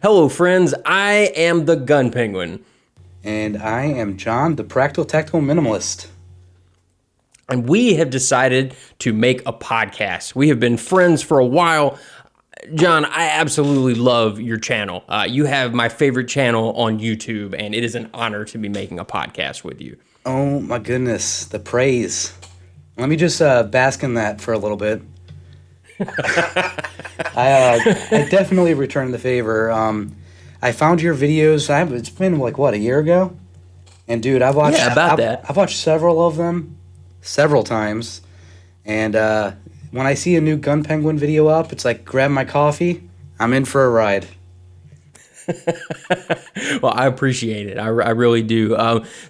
Hello, friends. I am the Gun Penguin. And I am John, the Practical Tactical Minimalist. And we have decided to make a podcast. We have been friends for a while. John, I absolutely love your channel. You have my favorite channel on YouTube, and it is an honor to be making a podcast with you. Oh my goodness, the praise. Let me just bask in that for a little bit. I definitely returned the favor. I found your videos. It's been like a year ago, and dude, I've watched I've watched several of them, several times, and when I see a new Gun Penguin video up, it's like grab my coffee. I'm in for a ride. Well, I appreciate it. I really do.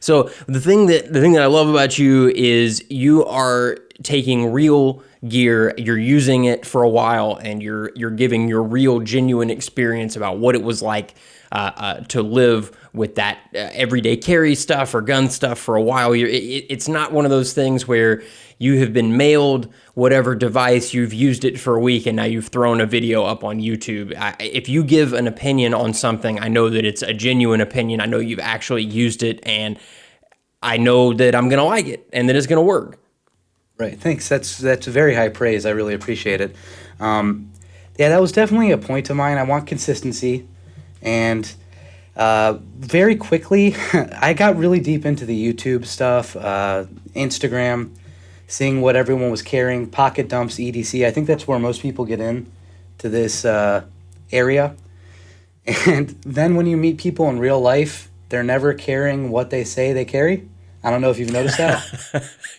So the thing that I love about you is you are taking real gear, you're using it for a while, and you're giving your real, genuine experience about what it was like to live with that everyday carry stuff or gun stuff for a while. It's not one of those things where you have been mailed whatever device, you've used it for a week, and now you've thrown a video up on YouTube. If you give an opinion on something, I know that it's a genuine opinion. I know you've actually used it, and I know that I'm going to like it and that it's going to work. Right. Thanks. That's very high praise. I really appreciate it. Yeah, that was definitely a point of mine. I want consistency. And very quickly, I got really deep into the YouTube stuff, Instagram, seeing what everyone was carrying, pocket dumps, EDC. I think that's where most people get in to this area. And then when you meet people in real life, they're never carrying what they say they carry. I don't know if you've noticed that.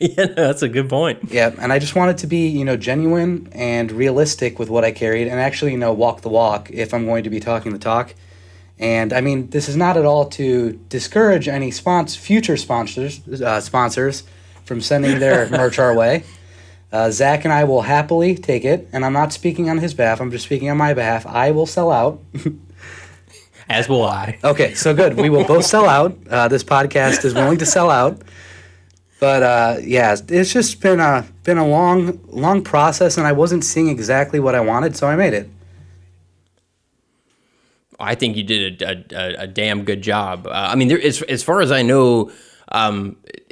Yeah, no, that's a good point. Yeah, and I just wanted to be, genuine and realistic with what I carried and actually, walk the walk if I'm going to be talking the talk. And, I mean, this is not at all to discourage any future sponsors from sending their merch our way. Zach and I will happily take it, and I'm not speaking on his behalf. I'm just speaking on my behalf. I will sell out. As will I. Okay, so good. We will both sell out. This podcast is willing to sell out. But yeah, it's just been a long process, and I wasn't seeing exactly what I wanted, so I made it. I think you did a damn good job. I mean, as far as I know,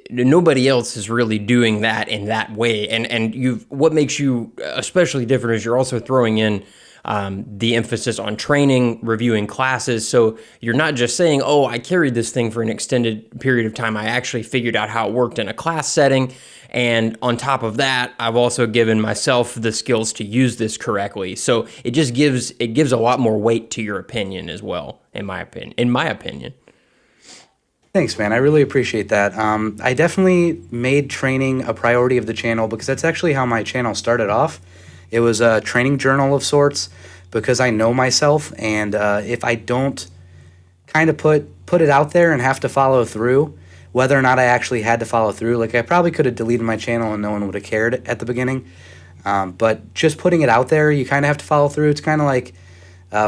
nobody else is really doing that in that way. And what makes you especially different is you're also throwing in the emphasis on training, reviewing classes. So you're not just saying, oh, I carried this thing for an extended period of time. I actually figured out how it worked in a class setting. And on top of that, I've also given myself the skills to use this correctly. So it just gives a lot more weight to your opinion as well, in my opinion. Thanks, man. I really appreciate that. I definitely made training a priority of the channel because that's actually how my channel started off. It was a training journal of sorts because I know myself, and if I don't kind of put it out there and have to follow through, whether or not I actually had to follow through, like I probably could have deleted my channel and no one would have cared at the beginning. But just putting it out there, you kind of have to follow through. It's kind of like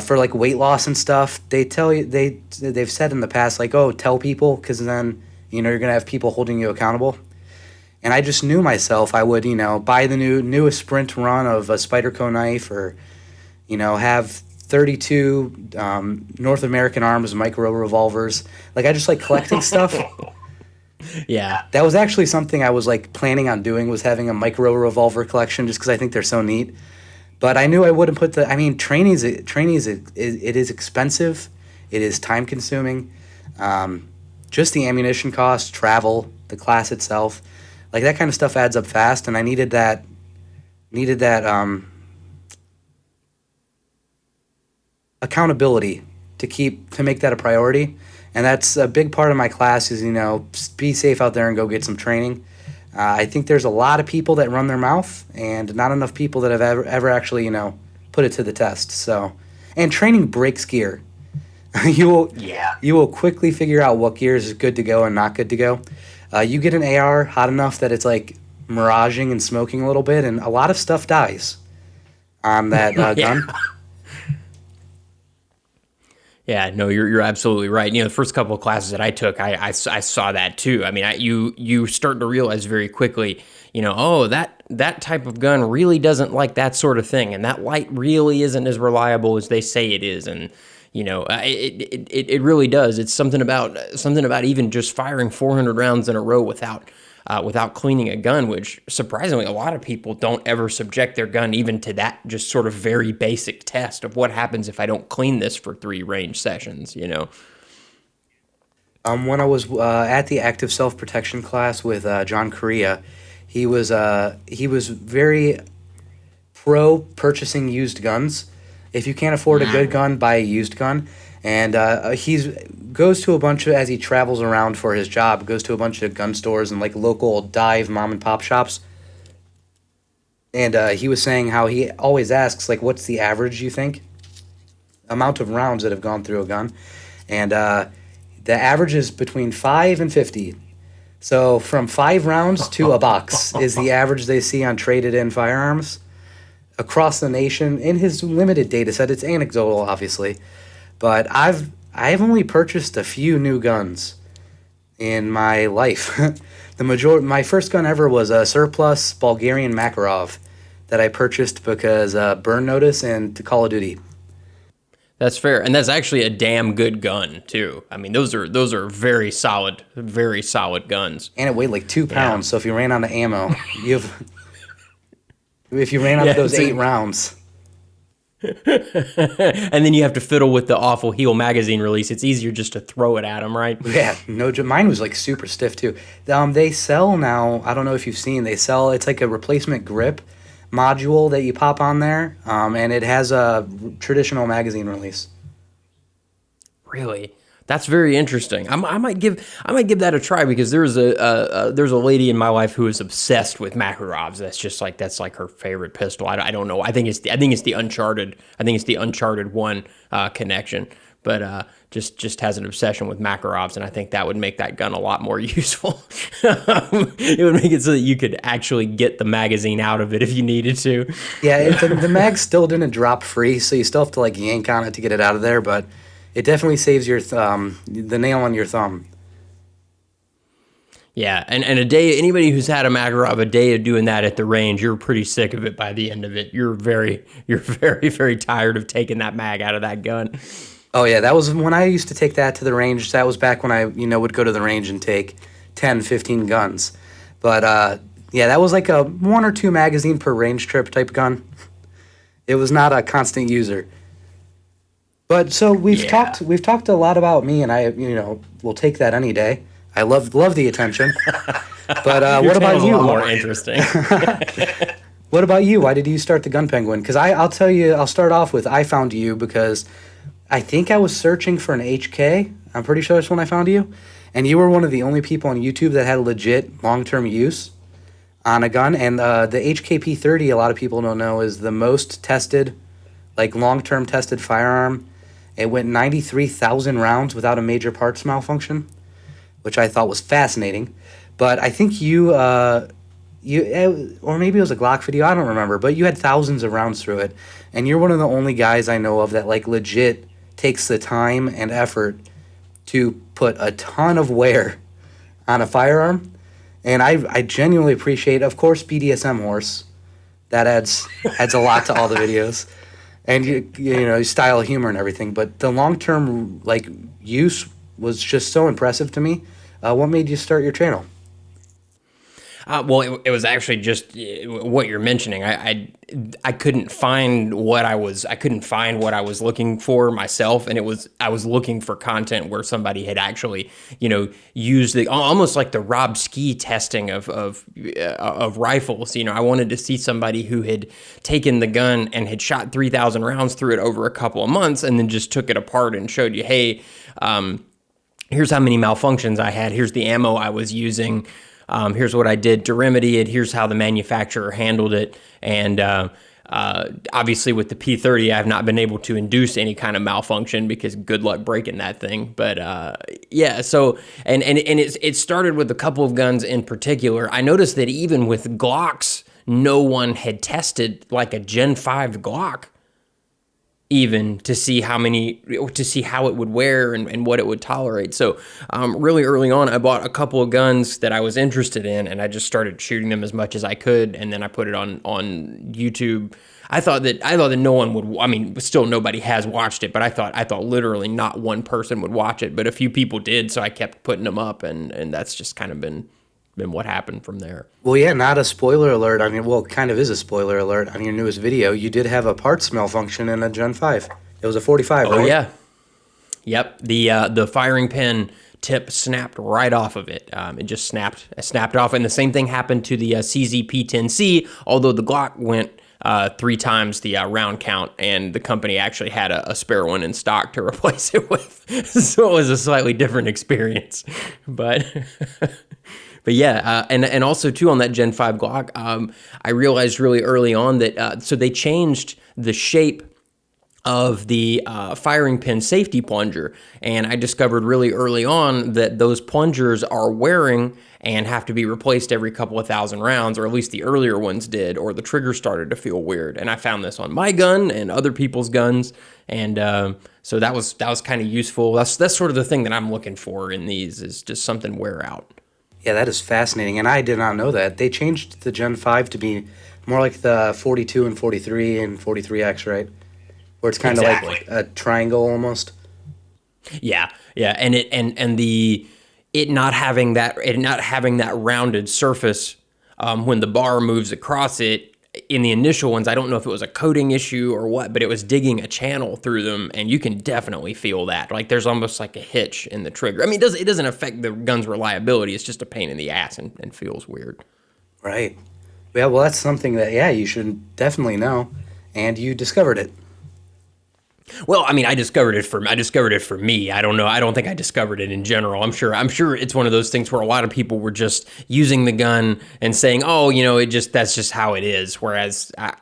for like weight loss and stuff. They tell you they've said in the past like, oh, tell people because then you're gonna have people holding you accountable. And I just knew myself. I would, buy the newest sprint run of a Spyderco knife or, have 32 North American Arms micro revolvers. Like, I just like collecting stuff. Yeah. That was actually something I was, like, planning on doing, was having a micro revolver collection just because I think they're so neat. But I knew I wouldn't put training is expensive. It is time-consuming. Just the ammunition cost, travel, the class itself. Like, that kind of stuff adds up fast, and I needed that accountability to make that a priority. And that's a big part of my class is, be safe out there and go get some training. I think there's a lot of people that run their mouth and not enough people that have ever actually, put it to the test. So, and training breaks gear. You will quickly figure out what gear is good to go and not good to go. You get an AR hot enough that it's like miraging and smoking a little bit, and a lot of stuff dies on that gun. Yeah, no, you're absolutely right. The first couple of classes that I took, I saw that too. I mean, you start to realize very quickly, that type of gun really doesn't like that sort of thing, and that light really isn't as reliable as they say it is, and It really does. It's something about even just firing 400 rounds in a row without cleaning a gun, which surprisingly a lot of people don't ever subject their gun even to that just sort of very basic test of what happens if I don't clean this for 3 range sessions. When I was at the active self-protection class with John Correa, he was very pro purchasing used guns. If you can't afford a good gun, buy a used gun. And he's goes to a bunch of, as he travels around for his job, goes to a bunch of gun stores and like local dive mom and pop shops. And he was saying how he always asks, like, what's the average, you think? Amount of rounds that have gone through a gun. And the average is between 5 and 50. So from 5 rounds to a box is the average they see on traded-in firearms across the nation. In his limited data set, it's anecdotal, obviously, but I've only purchased a few new guns in my life. My first gun ever was a surplus Bulgarian Makarov that I purchased because Burn Notice and Call of Duty. That's fair, and that's actually a damn good gun too. I mean, those are very solid guns. And it weighed like 2 pounds. Yeah. So if you ran out of ammo, if you ran out of those 8 rounds, and then you have to fiddle with the awful heel magazine release. It's easier just to throw it at them, right? Yeah, mine was like super stiff too. They sell now. I don't know if you've seen. It's like a replacement grip module that you pop on there, and it has a traditional magazine release. Really, that's very interesting. I might give that a try because there's a lady in my life who is obsessed with Makarovs. That's like her favorite pistol. I don't know. I think it's the Uncharted one connection, but just has an obsession with Makarovs, and I think that would make that gun a lot more useful. It would make it so that you could actually get the magazine out of it if you needed to. Yeah, the mag still didn't drop free, so you still have to like yank on it to get it out of there, but it definitely saves the nail on your thumb. Yeah, and a day, anybody who's had a Makarov, a day of doing that at the range, you're pretty sick of it by the end of it. You're very, very tired of taking that mag out of that gun. Oh, yeah, that was when I used to take that to the range. That was back when I, would go to the range and take 10, 15 guns. But, yeah, that was like a 1 or 2 magazine per range trip type gun. It was not a constant user. But so we've talked a lot about me, and I, will take that any day. I love the attention. But what about you? More interesting. What about you? Why did you start the Gun Penguin? Because I'll tell you, I'll start off with I found you because I think I was searching for an HK. I'm pretty sure that's when I found you. And you were one of the only people on YouTube that had legit long-term use on a gun. And the HKP30, a lot of people don't know, is the most tested, like long-term tested firearm. It went 93,000 rounds without a major parts malfunction, which I thought was fascinating. But I think you, or maybe it was a Glock video, I don't remember, but you had thousands of rounds through it. And you're one of the only guys I know of that like legit takes the time and effort to put a ton of wear on a firearm. And I genuinely appreciate, of course, BDSM horse. That adds a lot to all the videos. And you style of humor and everything. But the long-term like use was just so impressive to me. What made you start your channel? Well, it was actually just what you're mentioning. I couldn't find what I was looking for myself, and I was looking for content where somebody had actually used almost like the Rob Ski testing of rifles. I wanted to see somebody who had taken the gun and had shot 3,000 rounds through it over a couple of months, and then just took it apart and showed you, hey, here's how many malfunctions I had. Here's the ammo I was using. Here's what I did to remedy it. Here's how the manufacturer handled it. And obviously with the P30, I've not been able to induce any kind of malfunction because good luck breaking that thing. But yeah, so and it started with a couple of guns in particular. I noticed that even with Glocks, no one had tested like a Gen 5 Glock even to see how it would wear and what it would tolerate. So really early on, I bought a couple of guns that I was interested in, and I just started shooting them as much as I could, and then I put it on YouTube. I thought that no one would. I mean, still nobody has watched it, but I thought literally not one person would watch it, but a few people did, so I kept putting them up, and that's just kind of been what happened from there. Well, yeah, not a spoiler alert. I mean, well, it kind of is a spoiler alert on your newest video. You did have a parts malfunction in a Gen 5. It was a 45, right? Oh yeah, yep. The firing pin tip snapped right off of it. It just snapped off, and the same thing happened to the CZP-10C. Although the Glock went 3 times the round count, and the company actually had a spare one in stock to replace it with. So it was a slightly different experience, but. But yeah, and also too on that Gen 5 Glock, I realized really early on that so they changed the shape of the firing pin safety plunger, and I discovered really early on that those plungers are wearing and have to be replaced every couple of thousand rounds, or at least the earlier ones did, or the trigger started to feel weird. And I found this on my gun and other people's guns, and so that was kind of useful. That's sort of the thing that I'm looking for in these, is just something wear out. Yeah, that is fascinating, and I did not know that. They changed the Gen 5 to be more like the 42 and 43 and 43X, right? Where it's kind of like a triangle almost. Yeah, and it not having that rounded surface when the bar moves across it. In the initial ones, I don't know if it was a coating issue or what, but it was digging a channel through them, and you can definitely feel that. Like there's almost like a hitch in the trigger. I mean, it doesn't affect the gun's reliability. It's just a pain in the ass and feels weird. Right. Yeah, well, that's something that, you should definitely know, and you discovered it. Well, I mean, I discovered it for me. I don't know. I don't think I discovered it in general. I'm sure it's one of those things where a lot of people were just using the gun and saying, "Oh, that's just how it is." Whereas I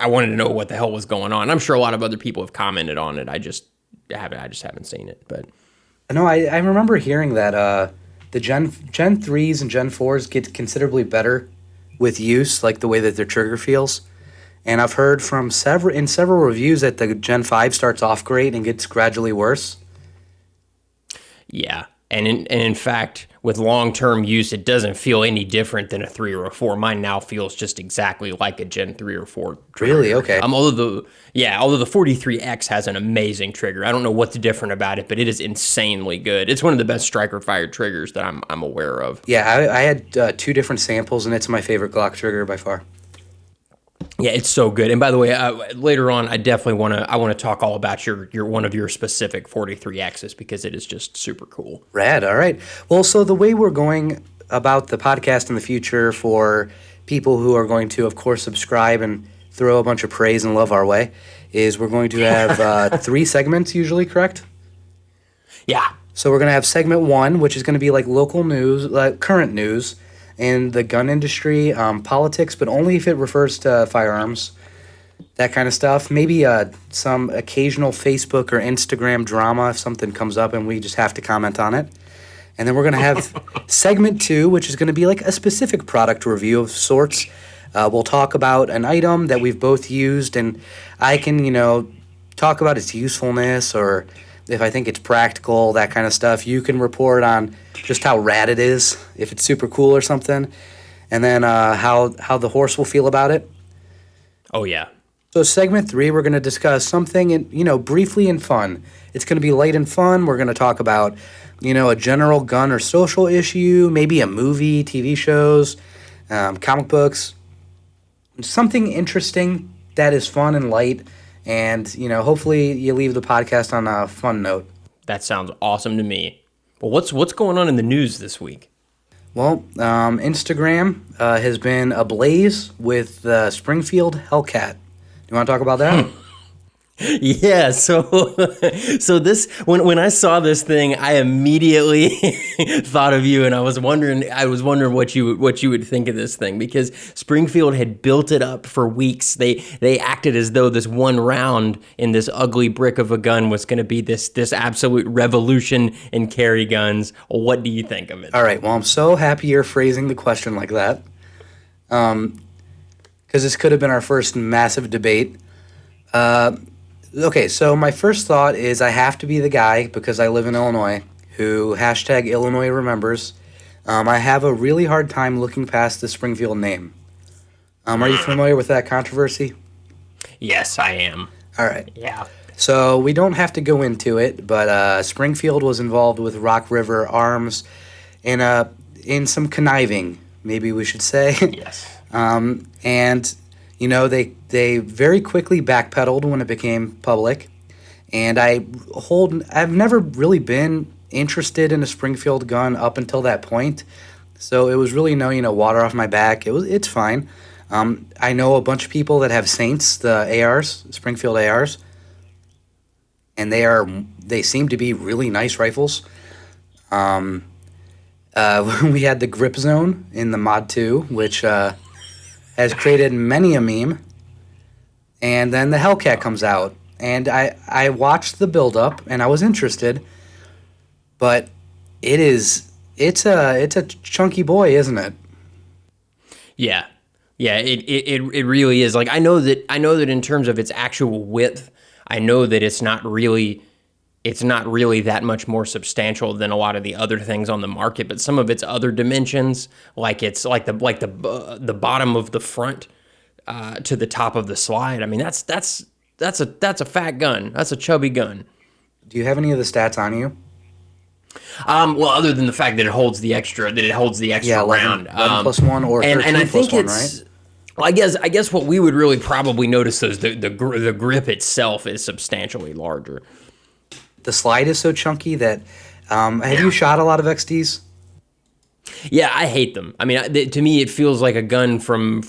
wanted to know what the hell was going on. I'm sure a lot of other people have commented on it. I just haven't seen it. But no, I remember hearing that the Gen 3s and Gen 4s get considerably better with use, like the way that their trigger feels. And I've heard from several reviews that the Gen 5 starts off great and gets gradually worse. Yeah, and in fact, with long-term use, it doesn't feel any different than a 3 or a 4. Mine now feels just exactly like a Gen 3 or 4 trigger. Really? Okay. Although the 43X has an amazing trigger. I don't know what's different about it, but it is insanely good. It's one of the best striker-fired triggers that I'm aware of. Yeah, I had 2 different samples, and it's my favorite Glock trigger by far. Yeah, it's so good. And by the way, later on, I definitely want to talk all about your one of your specific 43Xs, because it is just super cool. Rad. All right. Well, so the way we're going about the podcast in the future for people who are going to, of course, subscribe and throw a bunch of praise and love our way is we're going to have 3 segments usually, correct? Yeah. So we're going to have segment 1, which is going to be like local news, like current news in the gun industry, politics, but only if it refers to firearms, that kind of stuff. Maybe some occasional Facebook or Instagram drama if something comes up and we just have to comment on it. And then we're going to have segment 2, which is going to be like a specific product review of sorts. We'll talk about an item that we've both used, and I can, talk about its usefulness, or if I think it's practical, that kind of stuff. You can report on just how rad it is, if it's super cool or something, and then how the horse will feel about it. Oh, yeah. So segment 3, we're going to discuss something, briefly and fun. It's going to be light and fun. We're going to talk about, a general gun or social issue, maybe a movie, TV shows, comic books, something interesting that is fun and light. And, hopefully you leave the podcast on a fun note. That sounds awesome to me. Well, what's going on in the news this week? Well, Instagram has been ablaze with the Springfield Hellcat. Do you want to talk about that? Yeah, so this when I saw this thing, I immediately thought of you, and I was wondering what you would think of this thing, because Springfield had built it up for weeks. They acted as though this one round in this ugly brick of a gun was going to be this absolute revolution in carry guns. What do you think of it? All right, well, I'm so happy you're phrasing the question like that, because this could have been our first massive debate. Okay, so my first thought is I have to be the guy, because I live in Illinois, who #Illinois remembers. I have a really hard time looking past the Springfield name. Are you familiar with that controversy? Yes, I am. All right. Yeah. So we don't have to go into it, but Springfield was involved with Rock River Arms in some conniving, maybe we should say. Yes. And they very quickly backpedaled when it became public. And I've never really been interested in a Springfield gun up until that point. So it was really no, water off my back. It's fine. I know a bunch of people that have Saints, the ARs, Springfield ARs, and they seem to be really nice rifles. We had the Grip Zone in the Mod 2, which has created many a meme. And then the Hellcat comes out, and I watched the build up, and I was interested, but it's a chunky boy, isn't it? Yeah. Yeah, it really is. Like I know that in terms of its actual width, I know that it's not really that much more substantial than a lot of the other things on the market, but some of its other dimensions, like it's like the bottom of the front to the top of the slide. I mean, that's a fat gun. That's a chubby gun. Do you have any of the stats on you? Well, other than the fact that it holds the extra Yeah, 11, round, 11 plus 1 or 13 and I think plus 1, it's. right? Well, I guess what we would really probably notice is the grip itself is substantially larger. The slide is so chunky that have you shot a lot of XDs? Yeah, I hate them. I mean, to me, it feels like a gun from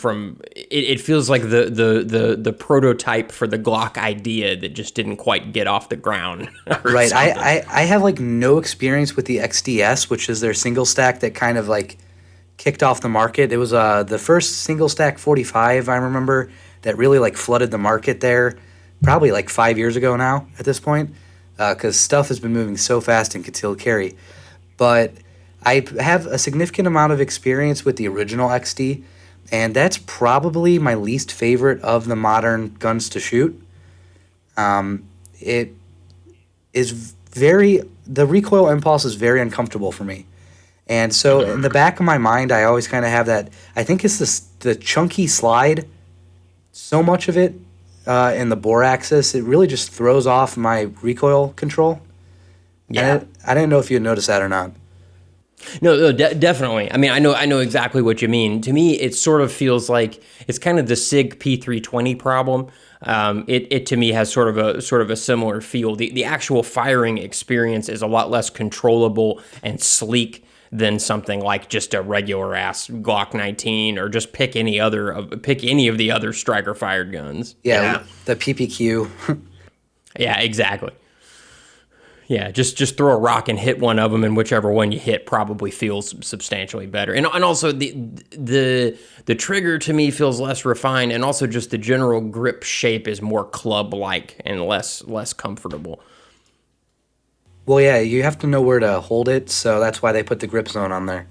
it feels like the prototype for the Glock idea that just didn't quite get off the ground. Right. I have like no experience with the XDS, which is their single stack that kind of like kicked off the market. It was the first single stack 45 I remember that really like flooded the market there, probably like 5 years ago now at this point, because stuff has been moving so fast in concealed carry. But I have a significant amount of experience with the original XD, and that's probably my least favorite of the modern guns to shoot. It is the recoil impulse is very uncomfortable for me. And so in the back of my mind, I always kind of have that, I think it's the chunky slide, so much of it in the bore axis, it really just throws off my recoil control. Yeah. I didn't know if you had noticed that or not. No, definitely. I mean, I know exactly what you mean. To me, it sort of feels like it's kind of the SIG P320 problem. It to me has sort of a similar feel. The actual firing experience is a lot less controllable and sleek than something like just a regular ass Glock 19 or just pick any of the other striker fired guns. Yeah. The PPQ. Yeah, exactly. Yeah, just throw a rock and hit one of them, and whichever one you hit probably feels substantially better. And also the trigger to me feels less refined, and also just the general grip shape is more club-like and less comfortable. Well, yeah, you have to know where to hold it, so that's why they put the grip zone on there.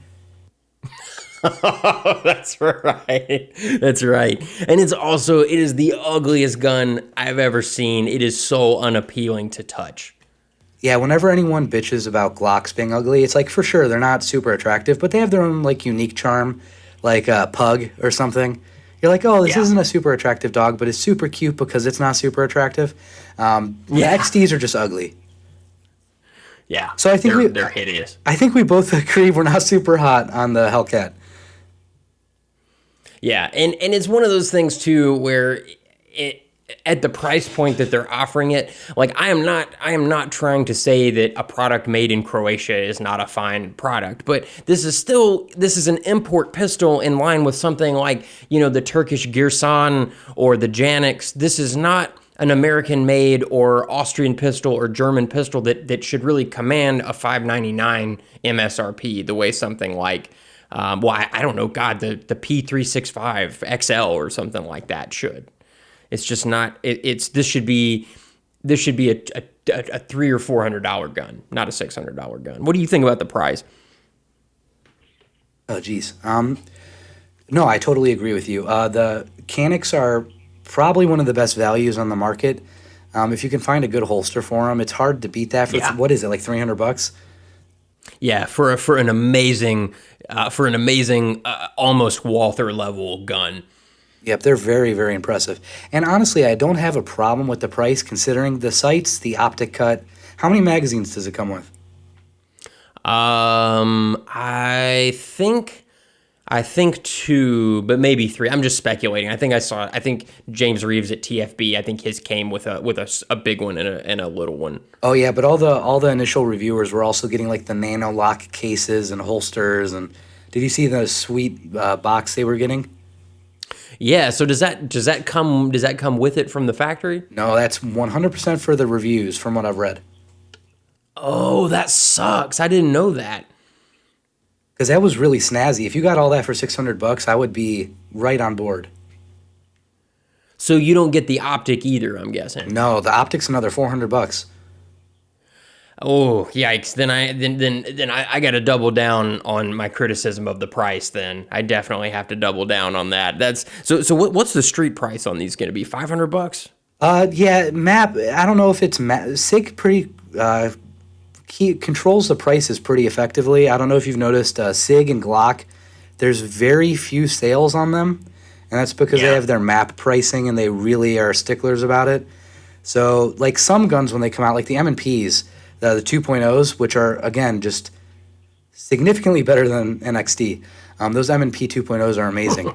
That's right. That's right. And it is the ugliest gun I've ever seen. It is so unappealing to touch. Yeah, whenever anyone bitches about Glocks being ugly, it's like, for sure, they're not super attractive, but they have their own, like, unique charm, like a pug or something. You're like, oh, this isn't a super attractive dog, but it's super cute because it's not super attractive. The XDs are just ugly. Yeah, so I think they're hideous. I think we both agree we're not super hot on the Hellcat. Yeah, and it's one of those things, too, where at the price point that they're offering it, like I am not trying to say that a product made in Croatia is not a fine product, but this is an import pistol in line with something like, the Turkish Girsan or the Janix. This is not an American made or Austrian pistol or German pistol that should really command a $599 MSRP the way something like I don't know, God, the P365 XL or something like that should. It's just not. This should be a $300 or $400 gun, not a $600 gun. What do you think about the price? Oh, geez. No, I totally agree with you. The Canics are probably one of the best values on the market. If you can find a good holster for them, it's hard to beat that. What is it, like $300? Yeah, for an amazing almost Walther level gun. Yep, they're very, very impressive. And honestly, I don't have a problem with the price considering the sights, the optic cut. How many magazines does it come with? I think two, but maybe three. I'm just speculating. I think James Reeves at TFB. I think his came with a big one and a little one. Oh yeah, but all the initial reviewers were also getting like the nano lock cases and holsters. And did you see the sweet box they were getting? Yeah. So does that come with it from the factory? No, that's 100% for the reviews from what I've read. Oh, that sucks. I didn't know that. Because that was really snazzy. If you got all that for $600, I would be right on board. So you don't get the optic either, I'm guessing. No, the optic's another $400. Oh, yikes! Then I got to double down on my criticism of the price. Then I definitely have to double down on that. That's so. What's the street price on these going to be? $500? Yeah, map. I don't know if it's SIG pretty controls the prices pretty effectively. I don't know if you've noticed SIG and Glock. There's very few sales on them, and that's because they have their map pricing and they really are sticklers about it. So, like some guns when they come out, like the M&Ps, the 2.0s, which are again just significantly better than NXT. Those M&P 2.0s are amazing,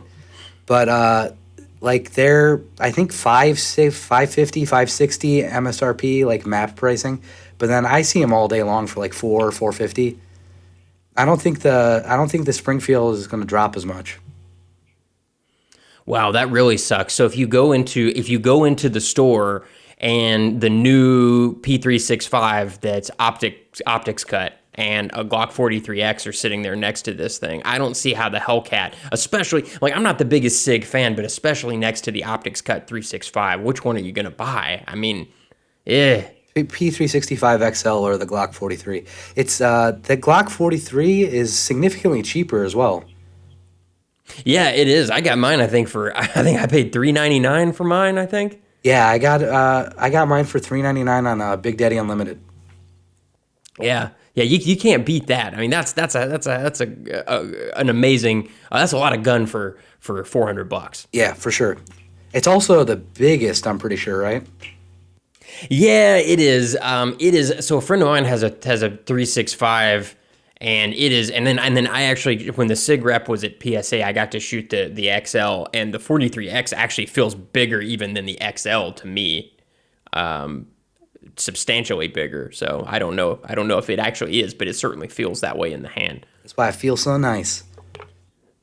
but like they're I think 550, 560 MSRP like map pricing, but then I see them all day long for like 450. I don't think the Springfield is going to drop as much. Wow, that really sucks. So if you go into the store and the new P365 that's optics cut and a Glock 43X are sitting there next to this thing, I don't see how the Hellcat, especially, like I'm not the biggest SIG fan, but especially next to the optics cut 365, which one are you going to buy? I mean, P365 XL or the Glock 43. It's the Glock 43 is significantly cheaper as well. Yeah, it is. I got mine. I think I paid $399 for mine. I think. Yeah, I got mine for $399 on Big Daddy Unlimited. Yeah, you can't beat that. I mean, that's an amazing. That's a lot of gun for $400. Yeah, for sure. It's also the biggest. I'm pretty sure, right? Yeah, it is. It is. So a friend of mine has a 365. And it is, and then I actually, when the SIG rep was at PSA, I got to shoot the XL, and the 43X actually feels bigger even than the XL to me, substantially bigger. So I don't know if it actually is, but it certainly feels that way in the hand. That's why I feel so nice.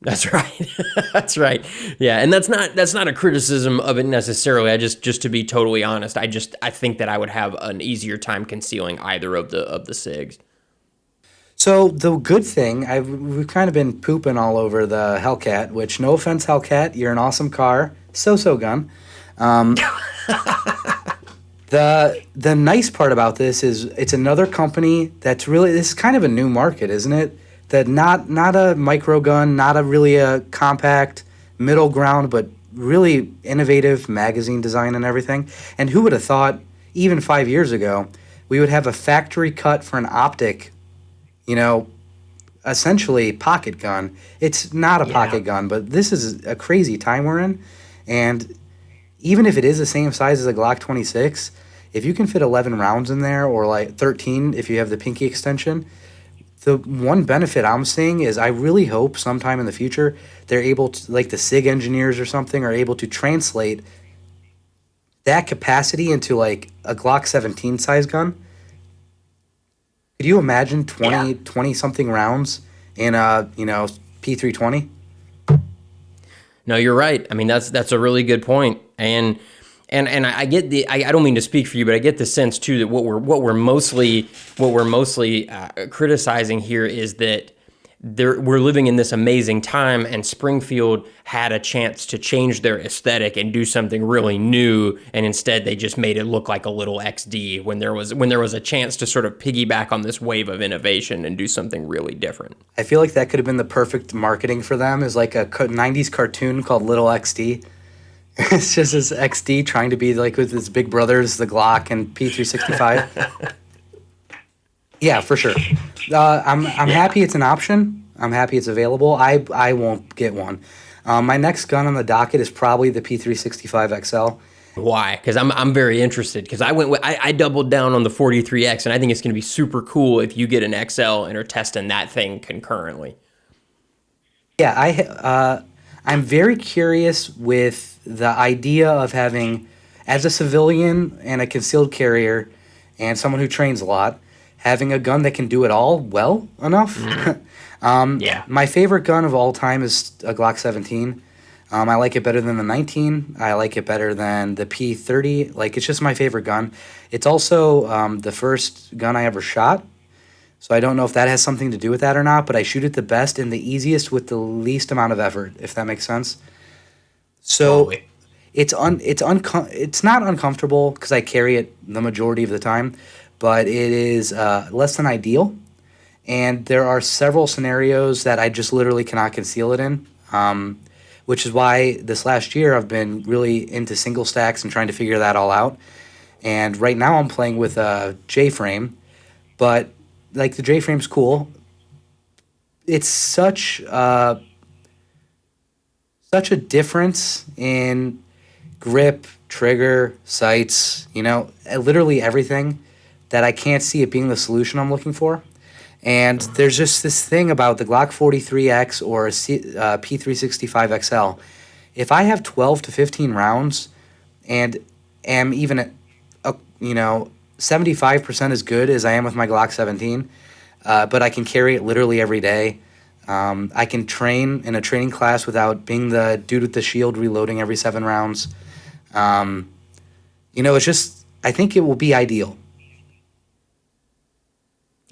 That's right. That's right. Yeah, and that's not a criticism of it necessarily. I just to be totally honest, I think that I would have an easier time concealing either of the SIGs. So the good thing, we've kind of been pooping all over the Hellcat, which no offense, Hellcat, you're an awesome car, so gun. The nice part about this is it's another company that's really, this is kind of a new market, isn't it? That not a micro gun, not a really a compact middle ground, but really innovative magazine design and everything. And who would have thought even 5 years ago we would have a factory cut for an optic, essentially pocket gun. It's not a pocket gun, but this is a crazy time we're in. And even if it is the same size as a Glock 26, if you can fit 11 rounds in there or like 13 if you have the pinky extension, the one benefit I'm seeing is I really hope sometime in the future they're able to, like the SIG engineers or something, are able to translate that capacity into like a Glock 17 size gun. Could you imagine 20 something rounds in a, P320? No, you're right. I mean, that's a really good point. And I get I don't mean to speak for you, but I get the sense too that what we're mostly criticizing here is that we're living in this amazing time, and Springfield had a chance to change their aesthetic and do something really new, and instead they just made it look like a little XD when there was a chance to sort of piggyback on this wave of innovation and do something really different. I feel like that could have been the perfect marketing for them, is like a 90s cartoon called Little XD. It's just this XD trying to be like with his big brothers, the Glock and P365. Yeah, for sure. I'm happy it's an option. I'm happy it's available. I won't get one. My next gun on the docket is probably the P365 XL. Why? Because I'm very interested. Because I doubled down on the 43X, and I think it's going to be super cool if you get an XL and are testing that thing concurrently. Yeah, I'm very curious with the idea of having, as a civilian and a concealed carrier, and someone who trains a lot, having a gun that can do it all well enough. Yeah. My favorite gun of all time is a Glock 17. I like it better than the 19. I like it better than the P30. Like, it's just my favorite gun. It's also the first gun I ever shot. So I don't know if that has something to do with that or not, but I shoot it the best and the easiest with the least amount of effort, if that makes sense. So Totally. it's not uncomfortable because I carry it the majority of the time, but it is less than ideal. And there are several scenarios that I just literally cannot conceal it in, which is why this last year I've been really into single stacks and trying to figure that all out. And right now I'm playing with a J-frame, but like the J-frame's cool. It's such a difference in grip, trigger, sights, literally everything, that I can't see it being the solution I'm looking for. And there's just this thing about the Glock 43X or a P365 XL. If I have 12 to 15 rounds and am even at, 75% as good as I am with my Glock 17, but I can carry it literally every day. I can train in a training class without being the dude with the shield reloading every 7 rounds. It's just, I think it will be ideal.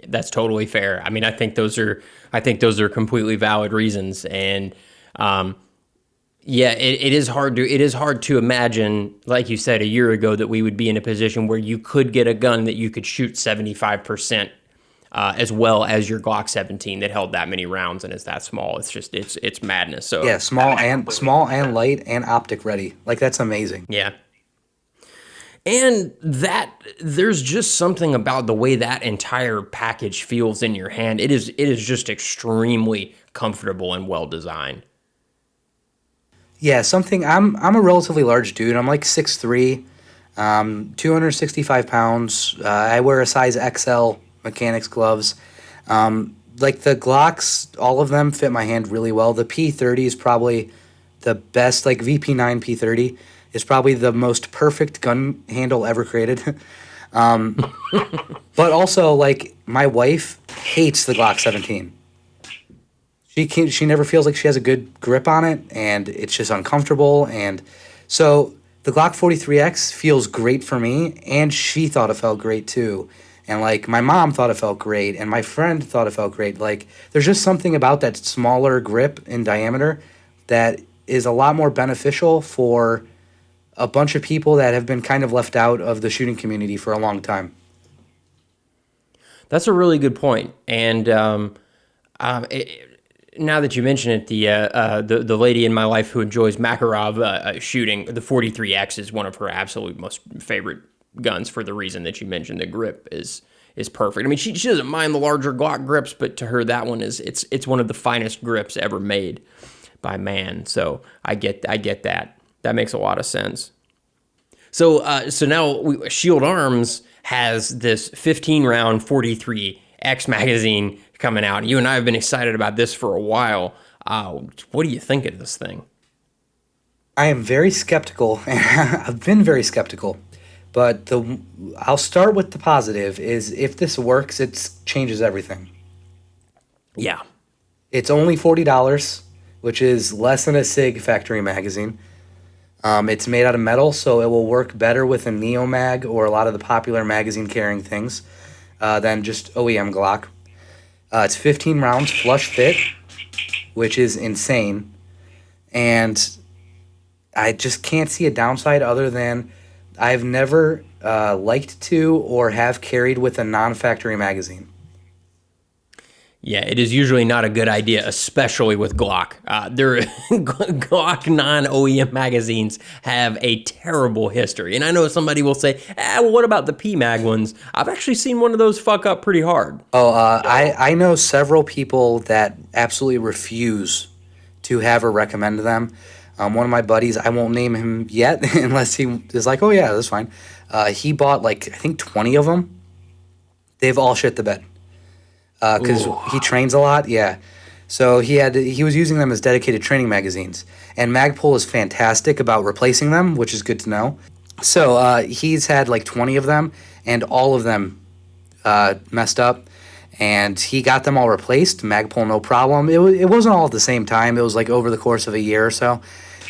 That's totally fair. I mean, I think those are completely valid reasons. And yeah, it is hard to imagine, like you said a year ago, that we would be in a position where you could get a gun that you could shoot 75% as well as your Glock 17 that held that many rounds and is that small. It's just it's madness. So yeah, small and light and optic ready. Like, that's amazing. yeah. And that there's just something about the way that entire package feels in your hand. It is just extremely comfortable and well designed. Yeah, I'm a relatively large dude. I'm like 6'3", 265 pounds. I wear a size XL mechanics gloves. Like the Glocks, all of them fit my hand really well. The P30 is probably the best, like VP9 P30 is probably the most perfect gun handle ever created. But also, like, my wife hates the Glock 17. She never feels like she has a good grip on it, and it's just uncomfortable. And so the Glock 43X feels great for me, and she thought it felt great too. And like my mom thought it felt great, and my friend thought it felt great. Like, there's just something about that smaller grip in diameter that is a lot more beneficial for a bunch of people that have been kind of left out of the shooting community for a long time. That's a really good point. And now that you mention it, the lady in my life who enjoys Makarov shooting, the 43X is one of her absolute most favorite guns for the reason that you mentioned. The grip is perfect. I mean, she doesn't mind the larger Glock grips, but to her that one it's one of the finest grips ever made by man. So I get that. That makes a lot of sense. So now Shield Arms has this 15-round 43X magazine coming out. You and I have been excited about this for a while. What do you think of this thing? I am very skeptical. I've been very skeptical. But I'll start with the positive is if this works, it changes everything. Yeah. It's only $40, which is less than a SIG factory magazine. It's made out of metal, so it will work better with a Neo Mag or a lot of the popular magazine carrying things than just OEM Glock. It's 15 rounds flush fit, which is insane. And I just can't see a downside other than I've never liked to or have carried with a non-factory magazine. Yeah, it is usually not a good idea, especially with Glock. Glock non-OEM magazines have a terrible history. And I know somebody will say, well, what about the P-Mag ones? I've actually seen one of those fuck up pretty hard. I know several people that absolutely refuse to have her recommend them. One of my buddies, I won't name him yet unless he is like, oh yeah, that's fine. He bought like, I think 20 of them. They've all shit the bed. Because he trains a lot, yeah. So he was using them as dedicated training magazines. And Magpul is fantastic about replacing them, which is good to know. So he's had like 20 of them, and all of them messed up. And he got them all replaced. Magpul, no problem. It wasn't all at the same time. It was like over the course of a year or so.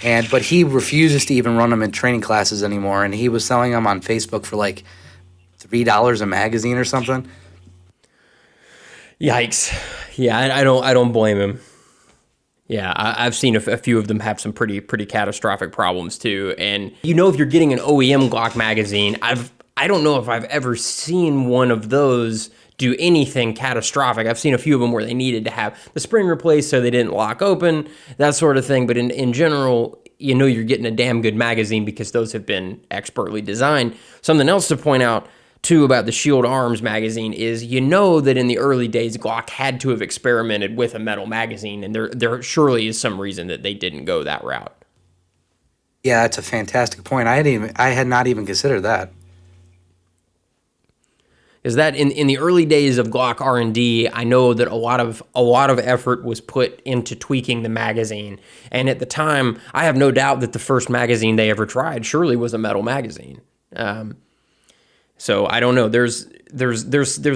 But he refuses to even run them in training classes anymore. And he was selling them on Facebook for like $3 a magazine or something. Yikes! Yeah, I don't blame him. Yeah, I've seen a few of them have some pretty catastrophic problems too. And if you're getting an OEM Glock magazine, I don't know if I've ever seen one of those do anything catastrophic. I've seen a few of them where they needed to have the spring replaced so they didn't lock open, that sort of thing. But in general, you're getting a damn good magazine because those have been expertly designed. Something else to point out too about the Shield Arms magazine is that in the early days Glock had to have experimented with a metal magazine, and there surely is some reason that they didn't go that route. Yeah, that's a fantastic point. I had not even considered that. Is that in the early days of Glock R&D, I know that a lot of effort was put into tweaking the magazine, and at the time, I have no doubt that the first magazine they ever tried surely was a metal magazine. So I don't know. There's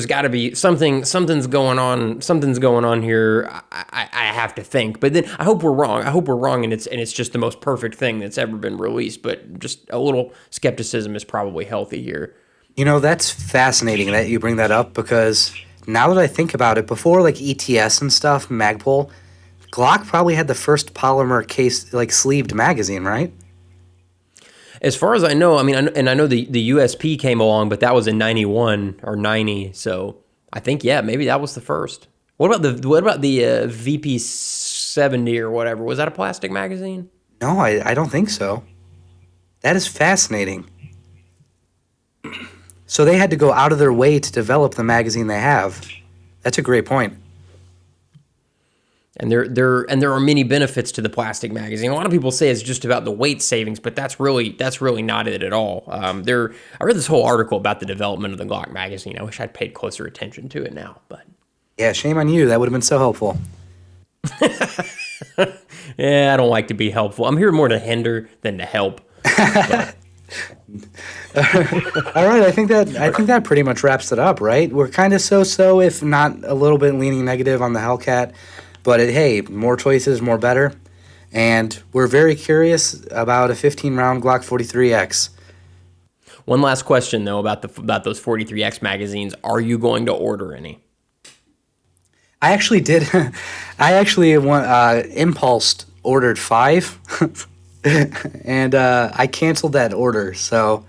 got to be something's going on here. I have to think, but then I hope we're wrong, and it's just the most perfect thing that's ever been released. But just a little skepticism is probably healthy here. That's fascinating that you bring that up, because now that I think about it, before like ETS and stuff, Magpul, Glock probably had the first polymer case, like sleeved magazine, right? As far as I know, I know the USP came along, but that was in 91 or 90, so I think, yeah, maybe that was the first. What about the VP 70 or whatever? Was that a plastic magazine? No, I don't think so. That is fascinating. So they had to go out of their way to develop the magazine they have. That's a great point. And there are many benefits to the plastic magazine. A lot of people say it's just about the weight savings, but that's really not it at all. I read this whole article about the development of the Glock magazine. I wish I'd paid closer attention to it now, but yeah, shame on you. That would have been so helpful. Yeah, I don't like to be helpful. I'm here more to hinder than to help. All right, I think that pretty much wraps it up, right? We're kind of so, if not a little bit leaning negative on the Hellcat, but hey, more choices, more better. And we're very curious about a 15-round Glock 43X. One last question though about those 43X magazines. Are you going to order any? I actually did. I actually impulsed ordered 5. And I canceled that order, so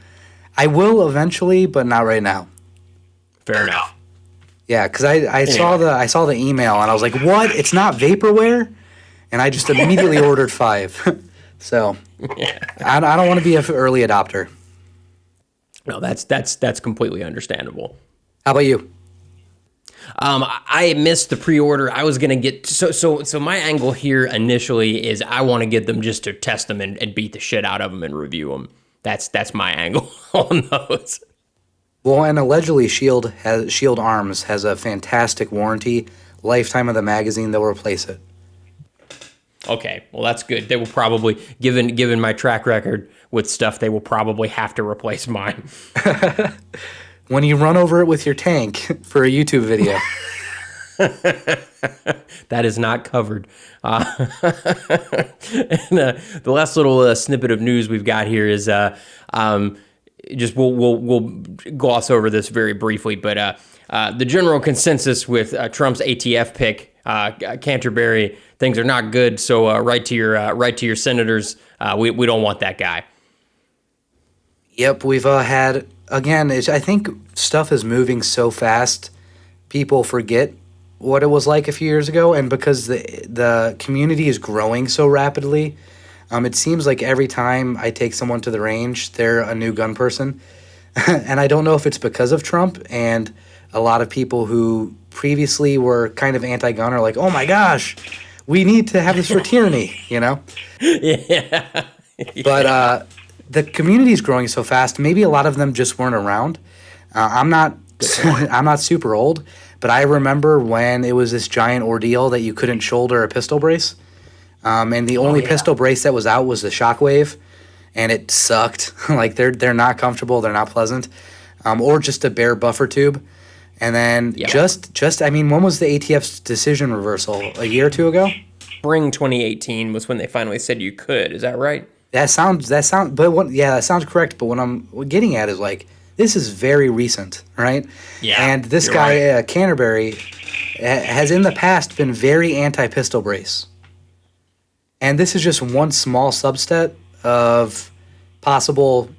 I will eventually, but not right now. Fair enough. Yeah, because I saw the email and I was like, "What? It's not vaporware?" And I just immediately ordered 5. So yeah. I don't want to be an early adopter. No, that's completely understandable. How about you? I missed the pre-order. I was gonna get so my angle here initially is I want to get them just to test them and beat the shit out of them and review them. That's my angle on those. Well, and allegedly Shield Arms has a fantastic warranty. Lifetime of the magazine, they'll replace it. Okay, well that's good. They will probably, given my track record with stuff, they will probably have to replace mine. When you run over it with your tank for a YouTube video. That is not covered. And, the last little snippet of news we've got here is just we'll gloss over this very briefly, but the general consensus with Trump's ATF pick, Canterbury, things are not good. So write to your senators. We don't want that guy. Yep, we've had. Again, I think stuff is moving so fast, people forget what it was like a few years ago, and because the community is growing so rapidly, it seems like every time I take someone to the range, they're a new gun person. And I don't know if it's because of Trump, and a lot of people who previously were kind of anti-gun are like, oh my gosh, We need to have this for tyranny, you know? Yeah. But the community is growing so fast. Maybe a lot of them just weren't around. I'm not I'm not super old, but I remember when it was this giant ordeal that you couldn't shoulder a pistol brace. And the only pistol brace that was out was the Shockwave, and it sucked. Like they're not comfortable, they're not pleasant, or just a bare buffer tube. And then just I mean, when was the ATF's decision reversal? A year or two ago? Spring 2018 was when they finally said you could. Is that right? That sounds. That sounds correct. But what I'm getting at is like this is very recent, right? Yeah. And this guy Canterbury has in the past been very anti-pistol brace. And this is just one small subset of possible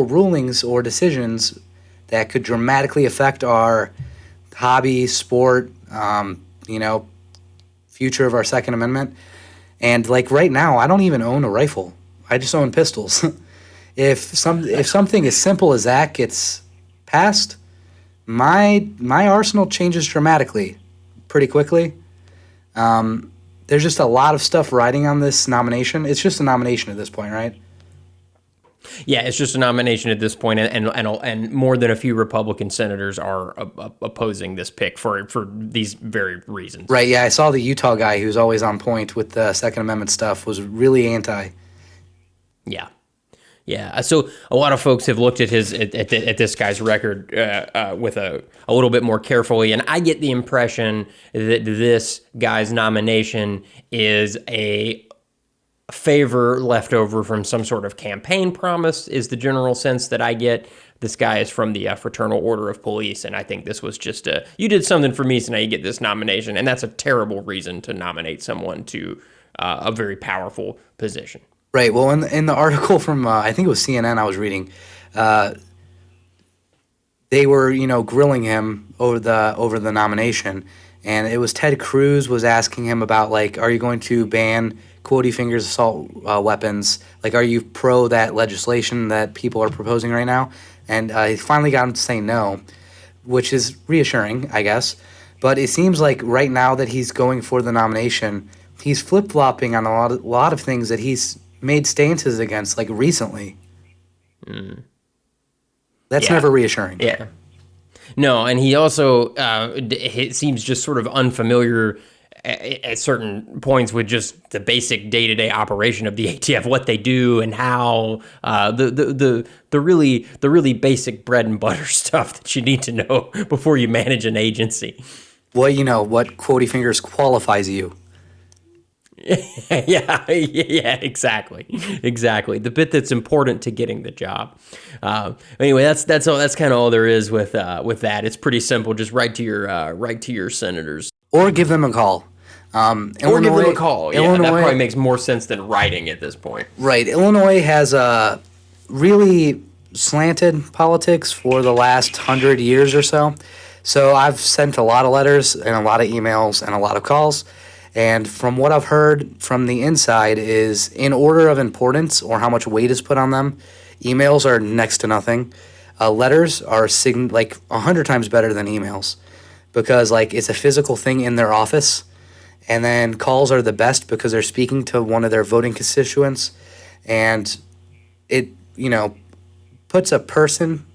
rulings or decisions that could dramatically affect our hobby, sport, future of our Second Amendment. And like right now, I don't even own a rifle. I just own pistols. If something as simple as that gets passed, my arsenal changes dramatically, pretty quickly. There's just a lot of stuff riding on this nomination. It's just a nomination at this point, right? Yeah, it's just a nomination at this point, and more than a few Republican senators are opposing this pick for these very reasons. Right, yeah, I saw the Utah guy who's always on point with the Second Amendment stuff was really anti. Yeah. Yeah, so a lot of folks have looked at at this guy's record with a little bit more carefully, and I get the impression that this guy's nomination is a favor left over from some sort of campaign promise, is the general sense that I get. This guy is from the Fraternal Order of Police, and I think this was just you did something for me, so now you get this nomination, and that's a terrible reason to nominate someone to a very powerful position. Right. Well, in the article from I think it was CNN I was reading, they were grilling him over the nomination, and it was Ted Cruz was asking him about like, are you going to ban Quody Fingers assault weapons? Like, are you pro that legislation that people are proposing right now? And he finally got him to say no, which is reassuring, I guess. But it seems like right now that he's going for the nomination, he's flip-flopping on a lot of things that he's made stances against, like recently. That's never reassuring. Yeah. No, and he also it seems just sort of unfamiliar at certain points with just the basic day-to-day operation of the ATF, what they do and how the really basic bread and butter stuff that you need to know before you manage an agency. Well, what Quody Fingers qualifies you. Yeah, exactly. The bit that's important to getting the job. Anyway, that's all. That's kind of all there is with that. It's pretty simple. Just write to your senators, or give them a call. Or give them a call. Yeah, that probably makes more sense than writing at this point. Right. Illinois has really slanted politics for the last 100 years or so. So I've sent a lot of letters and a lot of emails and a lot of calls. And from what I've heard from the inside is in order of importance or how much weight is put on them, emails are next to nothing. Letters are 100 times better than emails because it's a physical thing in their office. And then calls are the best because they're speaking to one of their voting constituents. And it, puts a person,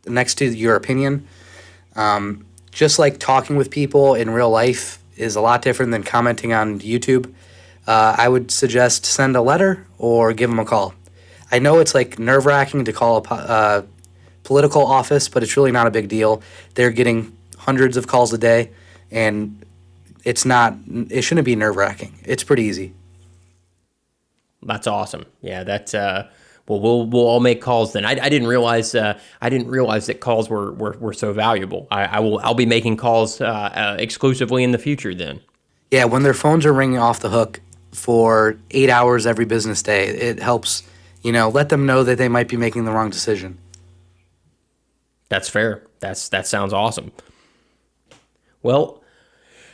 next to your opinion. Just like talking with people in real life is a lot different than commenting on YouTube. I would suggest send a letter or give them a call. I know it's nerve-wracking to call a political office, but it's really not a big deal. They're getting hundreds of calls a day, and it shouldn't be nerve-wracking. It's pretty easy. That's awesome. Yeah, that's well, we'll all make calls then. I didn't realize that calls were so valuable. I'll be making calls exclusively in the future then. Yeah, when their phones are ringing off the hook for 8 hours every business day, it helps, let them know that they might be making the wrong decision. That's fair. That sounds awesome. Well,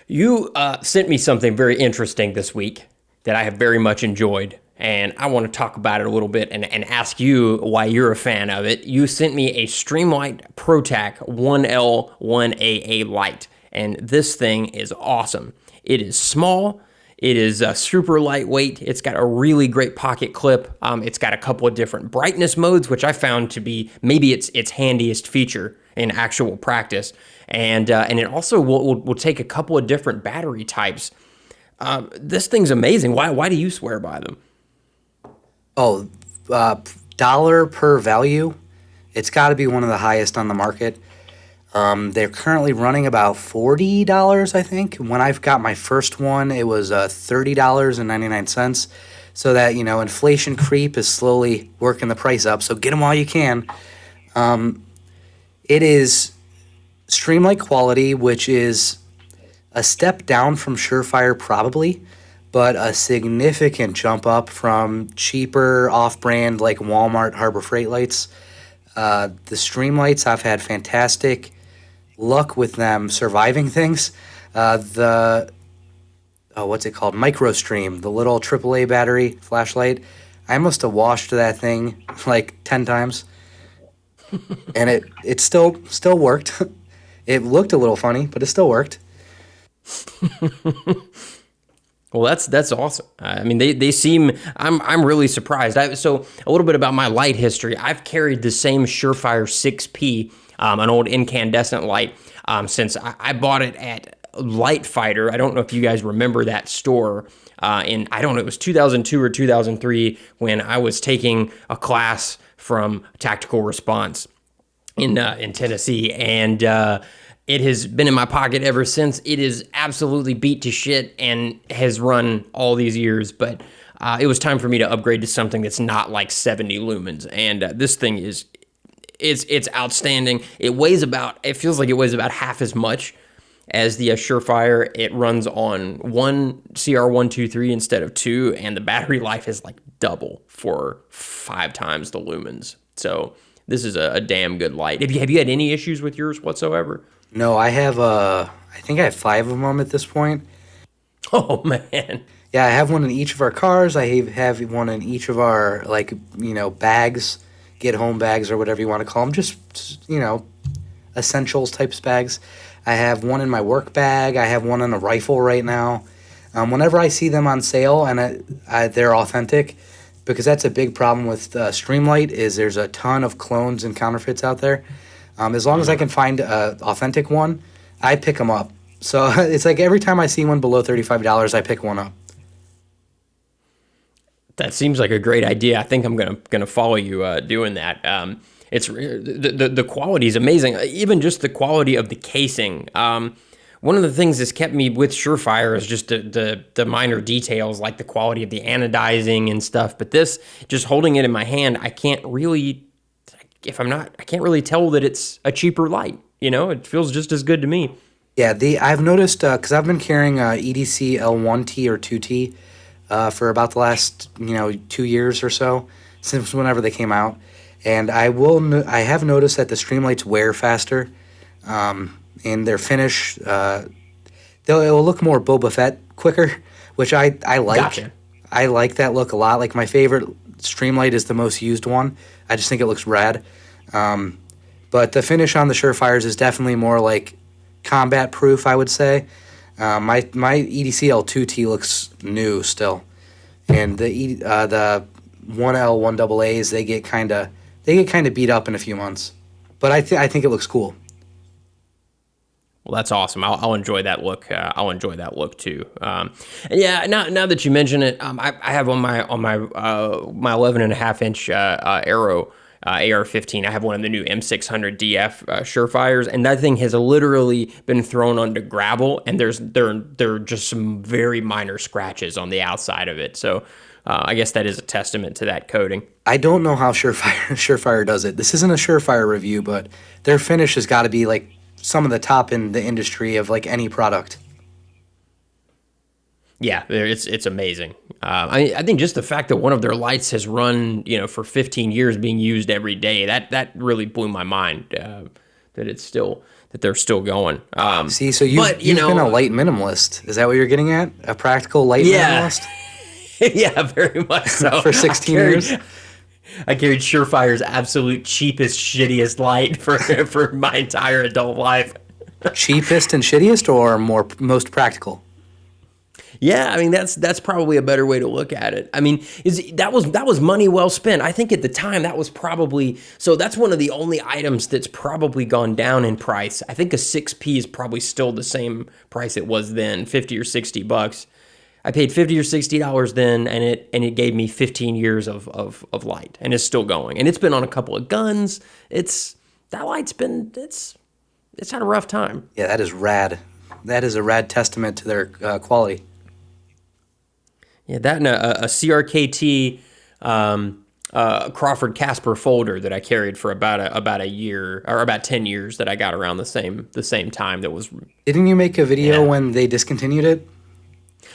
you sent me something very interesting this week that I have very much enjoyed. And I want to talk about it a little bit and ask you why you're a fan of it. You sent me a Streamlight ProTac 1L 1AA Lite. and this thing is awesome. It is small. It is super lightweight. It's got a really great pocket clip. It's got a couple of different brightness modes, which I found to be maybe its handiest feature in actual practice. And it also will take a couple of different battery types. This thing's amazing. Why do you swear by them? Oh, dollar per value. It's got to be one of the highest on the market. They're currently running about $40, I think. When I've got my first one, it was $30.99. So that, inflation creep is slowly working the price up. So get them while you can. It is Streamlight Quality, which is a step down from Surefire probably, but a significant jump up from cheaper off-brand like Walmart Harbor Freight lights. The Streamlights, I've had fantastic luck with them surviving things. What's it called? MicroStream, the little AAA battery flashlight. I must have washed that thing like 10 times, and it still worked. It looked a little funny, but it still worked. Well, that's awesome. I mean, they seem. I'm really surprised. So a little bit about my light history. I've carried the same Surefire 6P, an old incandescent light, since I bought it at Light Fighter. I don't know if you guys remember that store. I don't know, it was 2002 or 2003 when I was taking a class from Tactical Response in Tennessee, and it has been in my pocket ever since. It is absolutely beat to shit and has run all these years, but it was time for me to upgrade to something that's not like 70 lumens, and this thing it's outstanding. It feels like it weighs about half as much as the Surefire. It runs on one CR123 instead of two, and the battery life is like double for 5 times the lumens. So this is a damn good light. Have you had any issues with yours whatsoever? No, I think I have 5 of them at this point. Oh, man. Yeah, I have one in each of our cars. I have one in each of our, bags, get-home bags or whatever you want to call them. Just, essentials types bags. I have one in my work bag. I have one on a rifle right now. Whenever I see them on sale and they're authentic, because that's a big problem with Streamlight, is there's a ton of clones and counterfeits out there. As long as I can find an authentic one, I pick them up. So it's like every time I see one below $35, I pick one up. That seems like a great idea. I think I'm gonna follow you doing that. It's the quality is amazing. Even just the quality of the casing. One of the things that's kept me with Surefire is just the minor details, like the quality of the anodizing and stuff. But this, just holding it in my hand, I can't really tell that it's a cheaper light. It feels just as good to me. Yeah, I've noticed, because I've been carrying EDC L1T or 2T for about the last 2 years or so, since whenever they came out, and I have noticed that the Streamlights wear faster, and their finish it'll look more Boba Fett quicker, which I like. Gotcha. I like that look a lot. Like, my favorite Streamlight is the most used one. I just think it looks rad. But the finish on the Surefires is definitely more like combat proof, I would say. My EDC L2T looks new still, and the 1L 1AAs they get kind of beat up in a few months. But I think it looks cool. Well, that's awesome. I'll enjoy that look. I'll enjoy that look too. And yeah, now that you mention it, I have on my 11.5-inch Aero AR-15. I have one of the new M600DF Surefires, and that thing has literally been thrown onto gravel, and there are just some very minor scratches on the outside of it. So I guess that is a testament to that coating. I don't know how Surefire does it. This isn't a Surefire review, but their finish has got to be like some of the top in the industry of like any product. Yeah, it's amazing. I think just the fact that one of their lights has run, for 15 years being used every day, that really blew my mind. That they're still going. See, so you've been a light minimalist. Is that what you're getting at? A practical light minimalist? Yeah, very much so. For 16 years? I carried Surefire's absolute cheapest, shittiest light for my entire adult life. Cheapest and shittiest, or most practical? Yeah, I mean that's probably a better way to look at it. I mean, that was money well spent. I think at the time that was probably so. That's one of the only items that's probably gone down in price. I think a 6P is probably still the same price it was then, $50 or $60. I paid $50 or $60 then, and it gave me 15 years of light, and it's still going. And it's been on a couple of guns. That light's been it's had a rough time. Yeah, that is rad. That is a rad testament to their quality. Yeah, that and a CRKT Crawford Casper folder that I carried for about a year or about 10 years that I got around the same time. That was. Didn't you make a video when they discontinued it?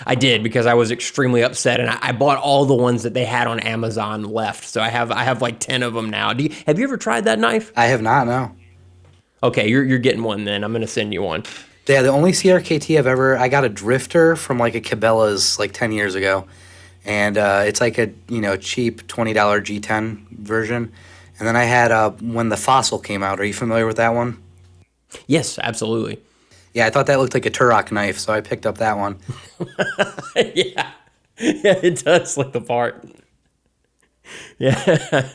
I did, because I was extremely upset, and I bought all the ones that they had on Amazon left. So I have like 10 of them now. Have you ever tried that knife? I have not. No. Okay, you're getting one then. I'm gonna send you one. Yeah, the only CRKT I got a Drifter from like a Cabela's like 10 years ago. And it's like a, cheap $20 G10 version. And then I had when the Fossil came out. Are you familiar with that one? Yes, absolutely. Yeah, I thought that looked like a Turok knife, so I picked up that one. Yeah, it does look the part. Yeah.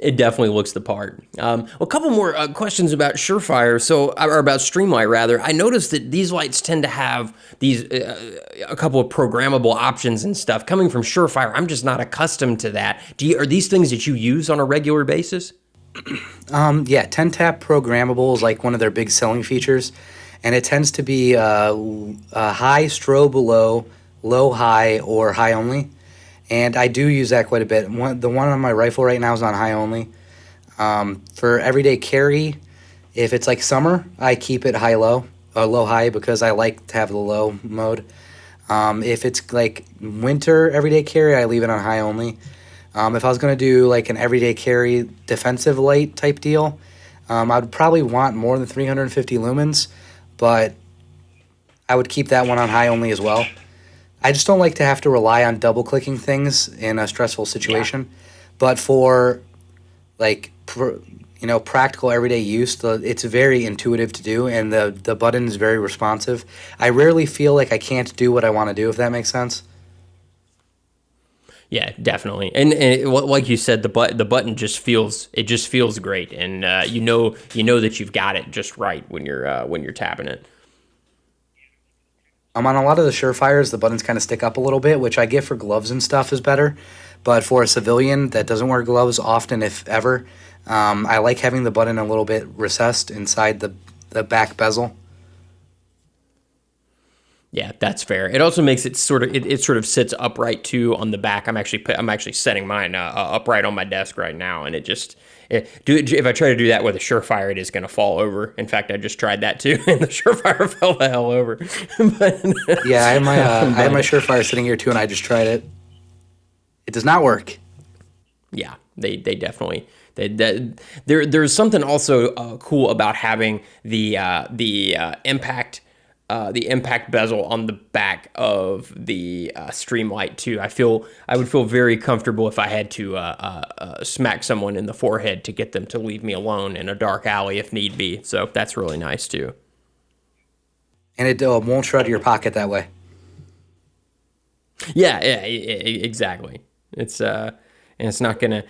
It definitely looks the part. A couple more questions about Surefire, or about Streamlight rather. I noticed that these lights tend to have a couple of programmable options and stuff. Coming from Surefire, I'm just not accustomed to that. Are these things that you use on a regular basis? Yeah, 10-tap programmable is like one of their big selling features, and it tends to be high strobe low high, or high only. And I do use that quite a bit. The one on my rifle right now is on high only. For everyday carry, if it's like summer, I keep it low high, because I like to have the low mode. If it's like winter everyday carry, I leave it on high only. If I was going to do like an everyday carry defensive light type deal, I'd probably want more than 350 lumens, but I would keep that one on high only as well. I just don't like to have to rely on double-clicking things in a stressful situation. Yeah. But for, like, practical everyday use, it's very intuitive to do, and the button is very responsive. I rarely feel like I can't do what I want to do, if that makes sense. Yeah, definitely. And like you said, the button just feels great, and you know that you've got it just right when you're tapping it. On a lot of the Surefires, the buttons kind of stick up a little bit, which I get for gloves and stuff is better. But for a civilian that doesn't wear gloves often, if ever, I like having the button a little bit recessed inside the back bezel. Yeah, that's fair. It also makes it sort of sits upright too on the back. I'm actually setting mine upright on my desk right now, and if I try to do that with a Surefire, it is going to fall over. In fact, I just tried that too, and the Surefire fell the hell over. Yeah, I have my Surefire sitting here too, and I just tried it. It does not work. Yeah, they definitely. There's something also cool about having the impact bezel on the back of the Streamlight too. I would feel very comfortable if I had to smack someone in the forehead to get them to leave me alone in a dark alley if need be. So that's really nice too. And it won't shred your pocket that way. Yeah, exactly. It's and it's not gonna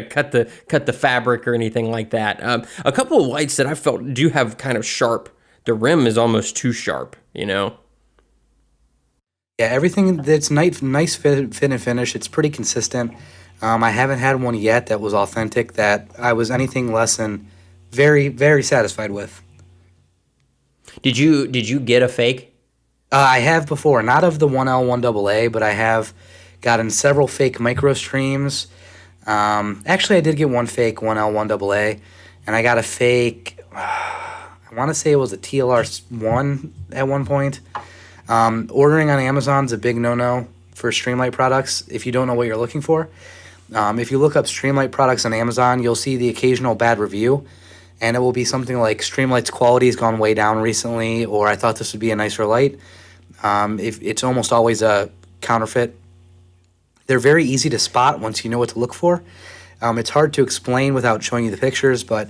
cut the fabric or anything like that. A couple of lights that I felt do have kind of sharp. The rim is almost too sharp, Yeah, everything that's nice fit and finish. It's pretty consistent. I haven't had one yet that was authentic that I was anything less than very, very satisfied with. Did you get a fake? I have before, not of the 1L 1AA, but I have gotten several fake micro streams. Actually, I did get one fake 1L 1AA, and I got a fake. I want to say it was a TLR1 at one point. Ordering on Amazon is a big no-no for Streamlight products if you don't know what you're looking for. If you look up Streamlight products on Amazon, you'll see the occasional bad review, and it will be something like Streamlight's quality has gone way down recently, or I thought this would be a nicer light. If it's almost always a counterfeit. They're very easy to spot once you know what to look for. It's hard to explain without showing you the pictures, but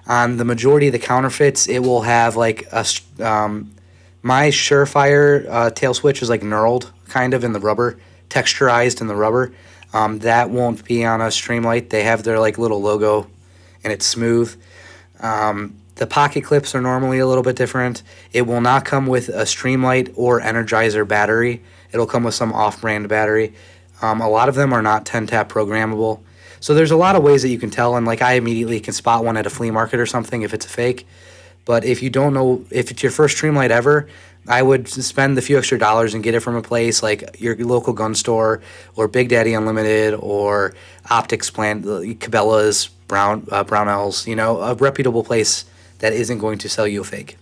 On the majority of the counterfeits, it will have like my Surefire tail switch is like knurled kind of in the rubber, texturized in the rubber. That won't be on a Streamlight. They have their like little logo, and it's smooth. The pocket clips are normally a little bit different. It will not come with a Streamlight or Energizer battery. It'll come with some off-brand battery. A lot of them are not 10-tap programmable. So there's a lot of ways that you can tell, and like I immediately can spot one at a flea market or something if it's a fake. But if you don't know, if it's your first Streamlight ever, I would spend the few extra dollars and get it from a place like your local gun store or Big Daddy Unlimited or Optics Plant, Cabela's, Brownells, a reputable place that isn't going to sell you a fake.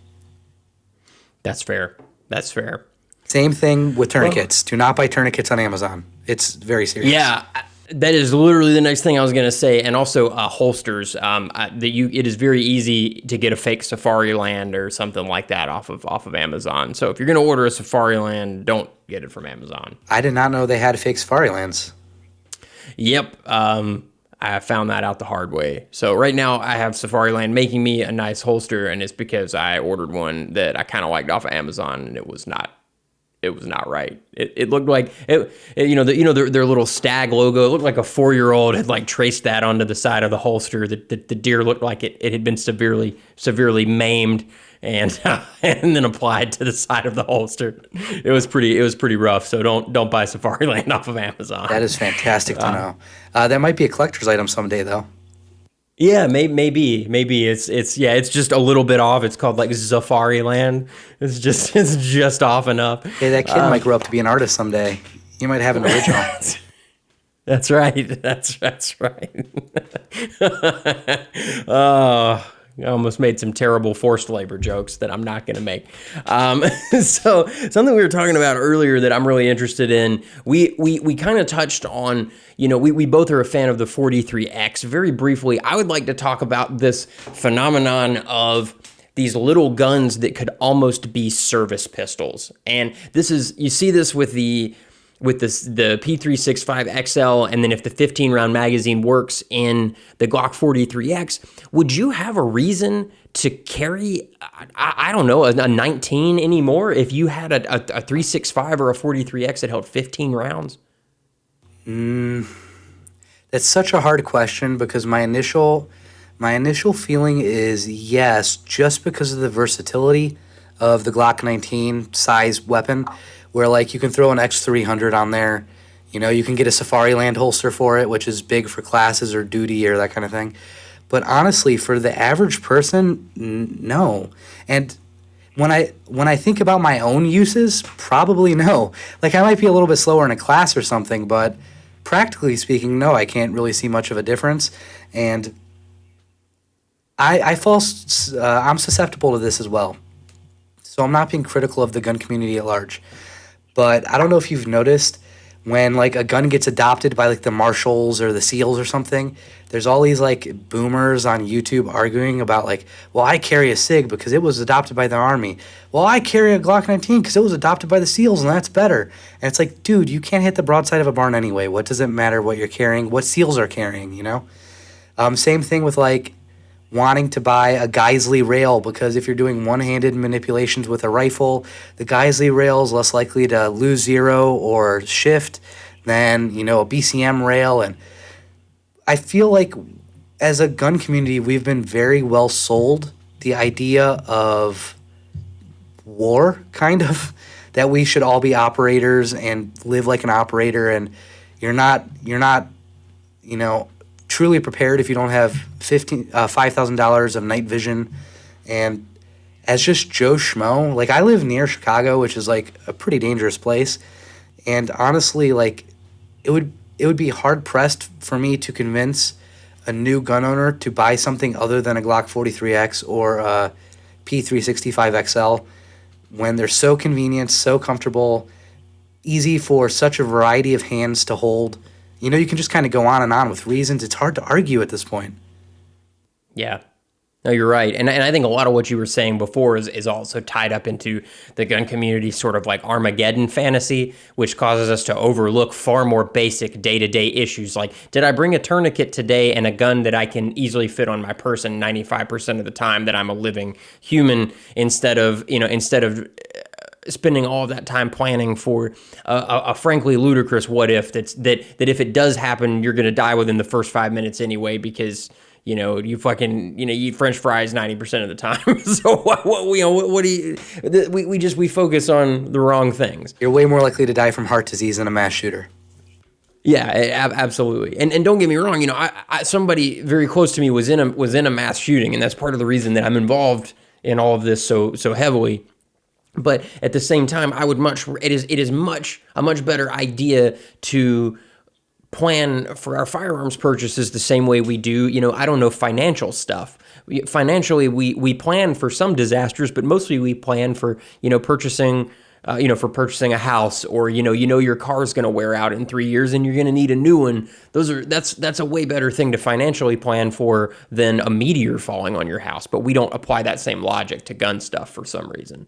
That's fair. That's fair. Same thing with tourniquets. Do not buy tourniquets on Amazon. It's very serious. Yeah, that is literally the next thing I was going to say. And also holsters. It is very easy to get a fake Safariland or something like that off of Amazon. So if you're going to order a Safariland, don't get it from Amazon. I did not know they had fake Safarilands. Yep. I found that out the hard way. So right now I have Safariland making me a nice holster, and it's because I ordered one that I kind of liked off of Amazon, and it was not right. It looked like their little stag logo. It looked like a 4-year-old had like traced that onto the side of the holster. The deer looked like it had been severely maimed and and then applied to the side of the holster. It was pretty rough. So don't buy Safariland off of Amazon. That is fantastic to know. That might be a collector's item someday, though. Yeah, maybe it's just a little bit off. It's called like Safariland. It's just off enough. Hey, that kid might grow up to be an artist someday. You might have an original. That's right. That's right. Oh, I almost made some terrible forced labor jokes that I'm not going to make. So something we were talking about earlier that I'm really interested in, we kind of touched on, we both are a fan of the 43X. Very briefly, I would like to talk about this phenomenon of these little guns that could almost be service pistols. And you see this with the P365 XL, and then if the 15-round magazine works in the Glock 43X, would you have a reason to carry, I don't know, a 19 anymore if you had a 365 or a 43X that held 15 rounds? That's such a hard question because my initial feeling is yes, just because of the versatility of the Glock 19 size weapon, where like you can throw an X300 on there, you can get a Safariland holster for it, which is big for classes or duty or that kind of thing. But honestly, for the average person, no. And when I think about my own uses, probably no. Like I might be a little bit slower in a class or something, but practically speaking, no, I can't really see much of a difference. And I'm susceptible to this as well. So I'm not being critical of the gun community at large. But I don't know if you've noticed when like a gun gets adopted by like the Marshals or the SEALs or something, there's all these like boomers on YouTube arguing about like, well, I carry a SIG because it was adopted by the Army. Well, I carry a Glock 19 because it was adopted by the SEALs and that's better. And it's like, dude, you can't hit the broadside of a barn anyway. What does it matter what you're carrying? What SEALs are carrying, Same thing with like wanting to buy a Geisley rail because if you're doing one-handed manipulations with a rifle, the Geisley rail is less likely to lose zero or shift than, a BCM rail. And I feel like as a gun community, we've been very well sold the idea of war, kind of, that we should all be operators and live like an operator, and you're not truly prepared if you don't have $5,000 of night vision. And as just Joe Schmo, like I live near Chicago, which is like a pretty dangerous place, and honestly, like it would be hard pressed for me to convince a new gun owner to buy something other than a Glock 43X or a P365 XL when they're so convenient, so comfortable, easy for such a variety of hands to hold. You can just kind of go on and on with reasons. It's hard to argue at this point. Yeah. No, you're right. And I think a lot of what you were saying before is also tied up into the gun community sort of like Armageddon fantasy, which causes us to overlook far more basic day-to-day issues. Like, did I bring a tourniquet today and a gun that I can easily fit on my person 95% of the time that I'm a living human, instead of spending all of that time planning for a frankly ludicrous what if that if it does happen, you're going to die within the first 5 minutes anyway, because you fucking, eat French fries 90% of the time. So what do you, we focus on the wrong things. You're way more likely to die from heart disease than a mass shooter. Yeah, absolutely. And don't get me wrong, somebody very close to me was in a mass shooting, and that's part of the reason that I'm involved in all of this so heavily. But at the same time, it is a much better idea to plan for our firearms purchases the same way we do, I don't know, financial stuff. Financially, we plan for some disasters, but mostly we plan for, purchasing a house, or, your car's going to wear out in 3 years and you're going to need a new one. That's a way better thing to financially plan for than a meteor falling on your house. But we don't apply that same logic to gun stuff for some reason.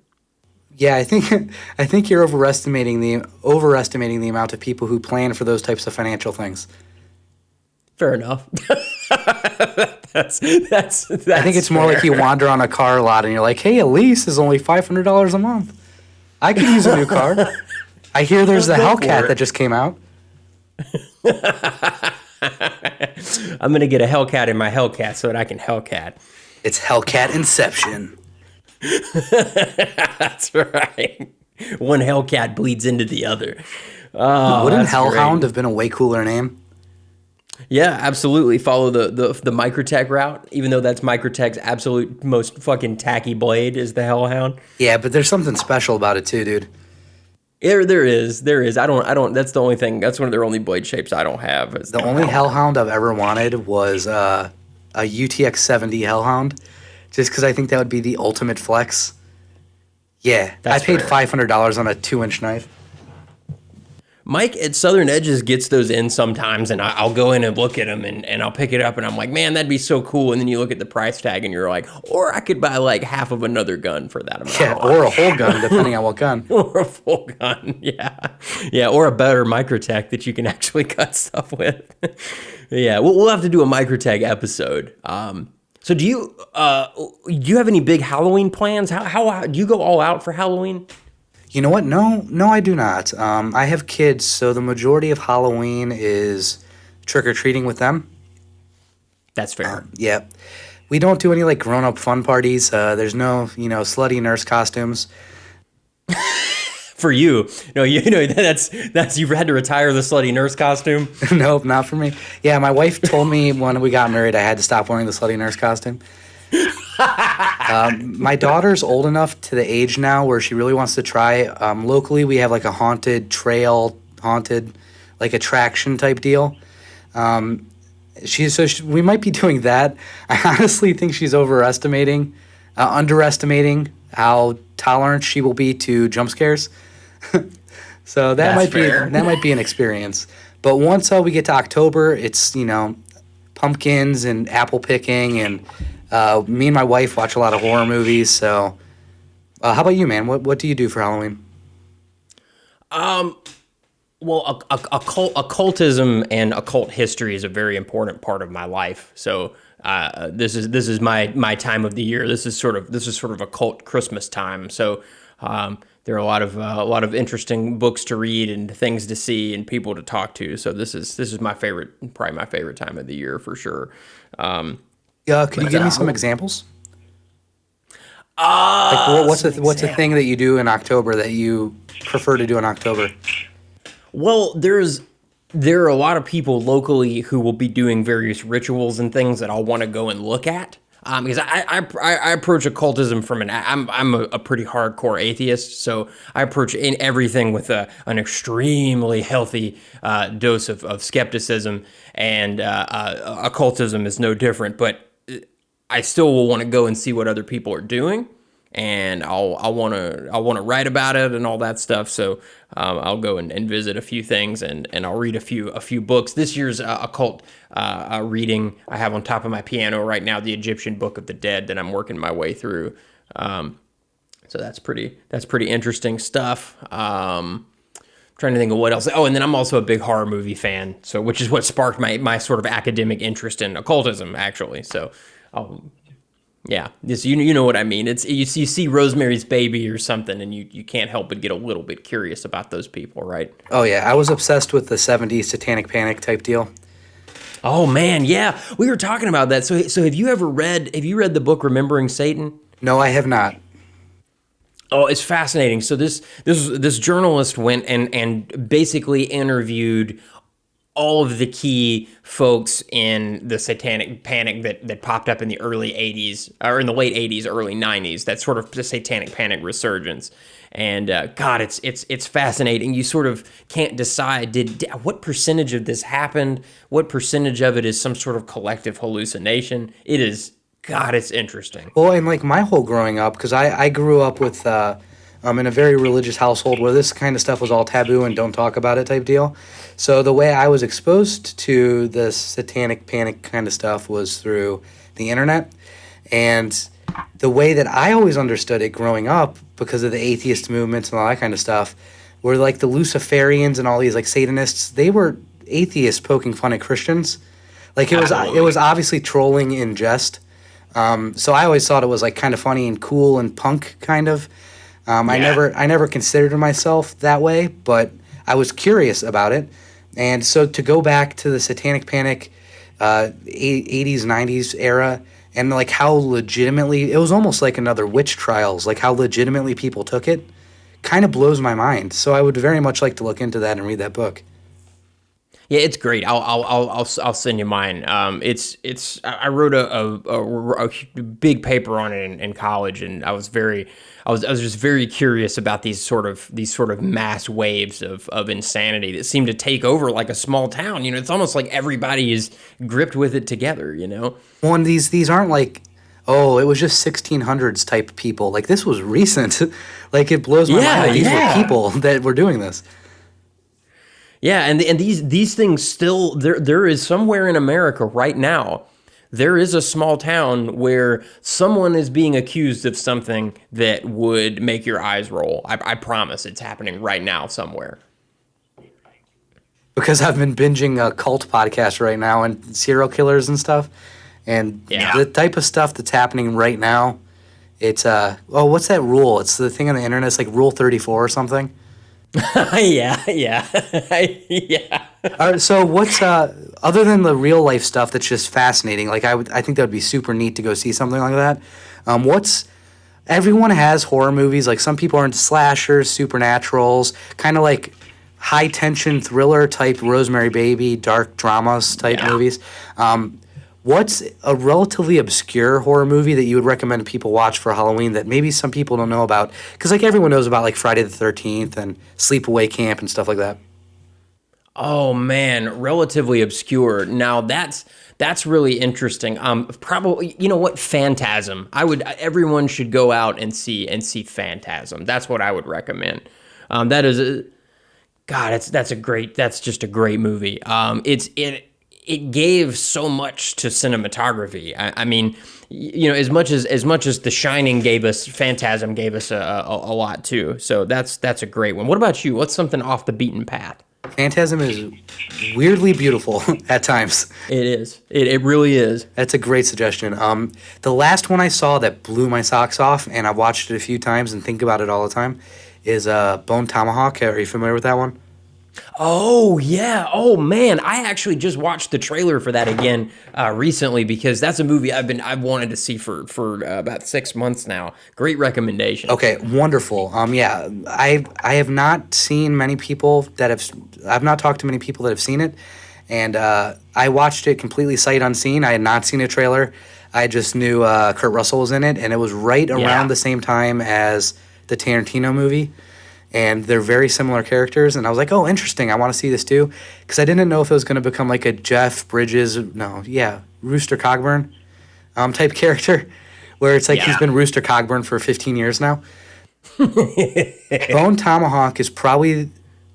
Yeah, I think you're overestimating the amount of people who plan for those types of financial things. Fair enough. that's I think it's more like you wander on a car lot and you're like, hey, a lease is only $500 a month. I could use a new car. I hear there's the Hellcat that just came out. I'm going to get a Hellcat in my Hellcat so that I can Hellcat. It's Hellcat Inception. That's right. One Hellcat bleeds into the other. Wouldn't Hellhound have been a way cooler name? Yeah, absolutely. Follow the Microtech route, even though that's Microtech's absolute most fucking tacky blade is the Hellhound. Yeah, but there's something special about it too, dude. There is. I don't. That's the only thing. That's one of their only blade shapes I don't have. The only Hellhound I've ever wanted was a UTX 70 Hellhound. Just because I think that would be the ultimate flex. Yeah, I paid $500 on a 2-inch knife. Mike at Southern Edges gets those in sometimes, and I'll go in and look at them, and I'll pick it up, and I'm like, man, that'd be so cool. And then you look at the price tag, and you're like, or I could buy like half of another gun for that amount. Yeah, or a whole gun, depending on what gun. Or a full gun, yeah, or a better Microtech that you can actually cut stuff with. Yeah, we'll have to do a Microtech episode. So do you have any big Halloween plans? How do you go all out for Halloween? You know what? No, I do not. I have kids, so the majority of Halloween is trick-or-treating with them. That's fair. Yeah. We don't do any like grown-up fun parties. There's no, slutty nurse costumes. For you, that's you've had to retire the slutty nurse costume. Nope, not for me. Yeah, my wife told me when we got married I had to stop wearing the slutty nurse costume. My daughter's old enough to the age now where she really wants to try. Locally, we have like a haunted like attraction type deal. We might be doing that. I honestly think she's underestimating how tolerant she will be to jump scares. So that might be an experience. But once we get to October, it's pumpkins and apple picking, and me and my wife watch a lot of horror movies. So how about you, man? What do you do for Halloween? Well, occultism and occult history is a very important part of my life. So this is my time of the year. This is sort of occult Christmas time. So there are a lot of interesting books to read and things to see and people to talk to. So this is probably my favorite time of the year for sure. Can you give me some examples? What's the thing that you do in October that you prefer to do in October? Well, there are a lot of people locally who will be doing various rituals and things that I'll want to go and look at. Because I approach occultism I'm a pretty hardcore atheist, so I approach in everything with an extremely healthy dose of skepticism, and occultism is no different. But I still will want to go and see what other people are doing, and I'll want to write about it and all that stuff. So I'll go and visit a few things, and I'll read a few books. This year's occult reading I have on top of my piano right now, the Egyptian Book of the Dead that I'm working my way through. So that's pretty interesting stuff. Trying to think of what else. Oh, and then I'm also a big horror movie fan, so which is what sparked my sort of academic interest in occultism, actually. So, yeah, this you know what I mean. It's you see Rosemary's Baby or something, and you can't help but get a little bit curious about those people, right? Oh yeah, I was obsessed with the '70s Satanic Panic type deal. Oh man, yeah, we were talking about that. So have you read the book Remembering Satan? No, I have not. Oh, it's fascinating. So this journalist went and basically interviewed all of the key folks in the Satanic Panic that popped up in the early 80s, or in the late 80s, early 90s, that sort of the Satanic Panic resurgence. And God, it's fascinating. You sort of can't decide what percentage of this happened, what percentage of it is some sort of collective hallucination. It is, God, it's interesting. Well, and like my whole growing up, because I grew up with in a very religious household where this kind of stuff was all taboo and don't talk about it type deal. So the way I was exposed to the Satanic Panic kind of stuff was through the internet. And the way that I always understood it growing up, because of the atheist movements and all that kind of stuff, were like the Luciferians and all these like Satanists. They were atheists poking fun at Christians. Like it was obviously trolling in jest. So I always thought it was like kind of funny and cool and punk kind of. I never considered myself that way, but I was curious about it. And so to go back to the Satanic Panic 80s, 90s era, and like how legitimately, it was almost like another witch trials, like how legitimately people took it, kind of blows my mind. So I would very much like to look into that and read that book. Yeah, it's great. I'll send you mine. I wrote a big paper on it in college, and I was just very curious about these sort of mass waves of insanity that seem to take over like a small town. You know, it's almost like everybody is gripped with it together. You know, well, and these aren't like, oh, it was just 1600s type people. Like this was recent. Like it blows my mind that these were people that were doing this. Yeah, and these things still, there is somewhere in America right now, there is a small town where someone is being accused of something that would make your eyes roll. I promise it's happening right now somewhere. Because I've been binging a cult podcast right now and serial killers and stuff, and the type of stuff that's happening right now, it's what's that rule? It's the thing on the internet. It's like Rule 34 or something. yeah. All right, so what's other than the real life stuff that's just fascinating? Like I think that would be super neat to go see something like that. Everyone has horror movies. Like some people are into slashers, supernaturals, kind of like high tension thriller type Rosemary Baby, dark dramas type movies. What's a relatively obscure horror movie that you would recommend people watch for Halloween that maybe some people don't know about? Because like everyone knows about like Friday the 13th and Sleepaway Camp and stuff like that. Oh man, relatively obscure. Now that's really interesting. Probably, you know what, Phantasm. Everyone should go out and see Phantasm. That's what I would recommend. That's just a great movie. It gave so much to cinematography. I mean, you know, as much as The Shining gave us, Phantasm gave us a lot too. So that's a great one. What about you? What's something off the beaten path? Phantasm is weirdly beautiful at times. It is. It really is. That's a great suggestion. The last one I saw that blew my socks off, and I've watched it a few times and think about it all the time, is Bone Tomahawk. Are you familiar with that one? Oh, yeah. Oh, man. I actually just watched the trailer for that again recently because that's a movie I've wanted to see for about 6 months now. Great recommendation. Okay, wonderful. Yeah, I have not seen many people I've not talked to many people that have seen it, and I watched it completely sight unseen. I had not seen a trailer. I just knew Kurt Russell was in it, and it was right around the same time as the Tarantino movie. And they're very similar characters, and I was like, oh, interesting, I want to see this too, because I didn't know if it was going to become like a Jeff Bridges, Rooster Cogburn type character, where it's like he's Yeah. been Rooster Cogburn for 15 years now. Bone Tomahawk is probably,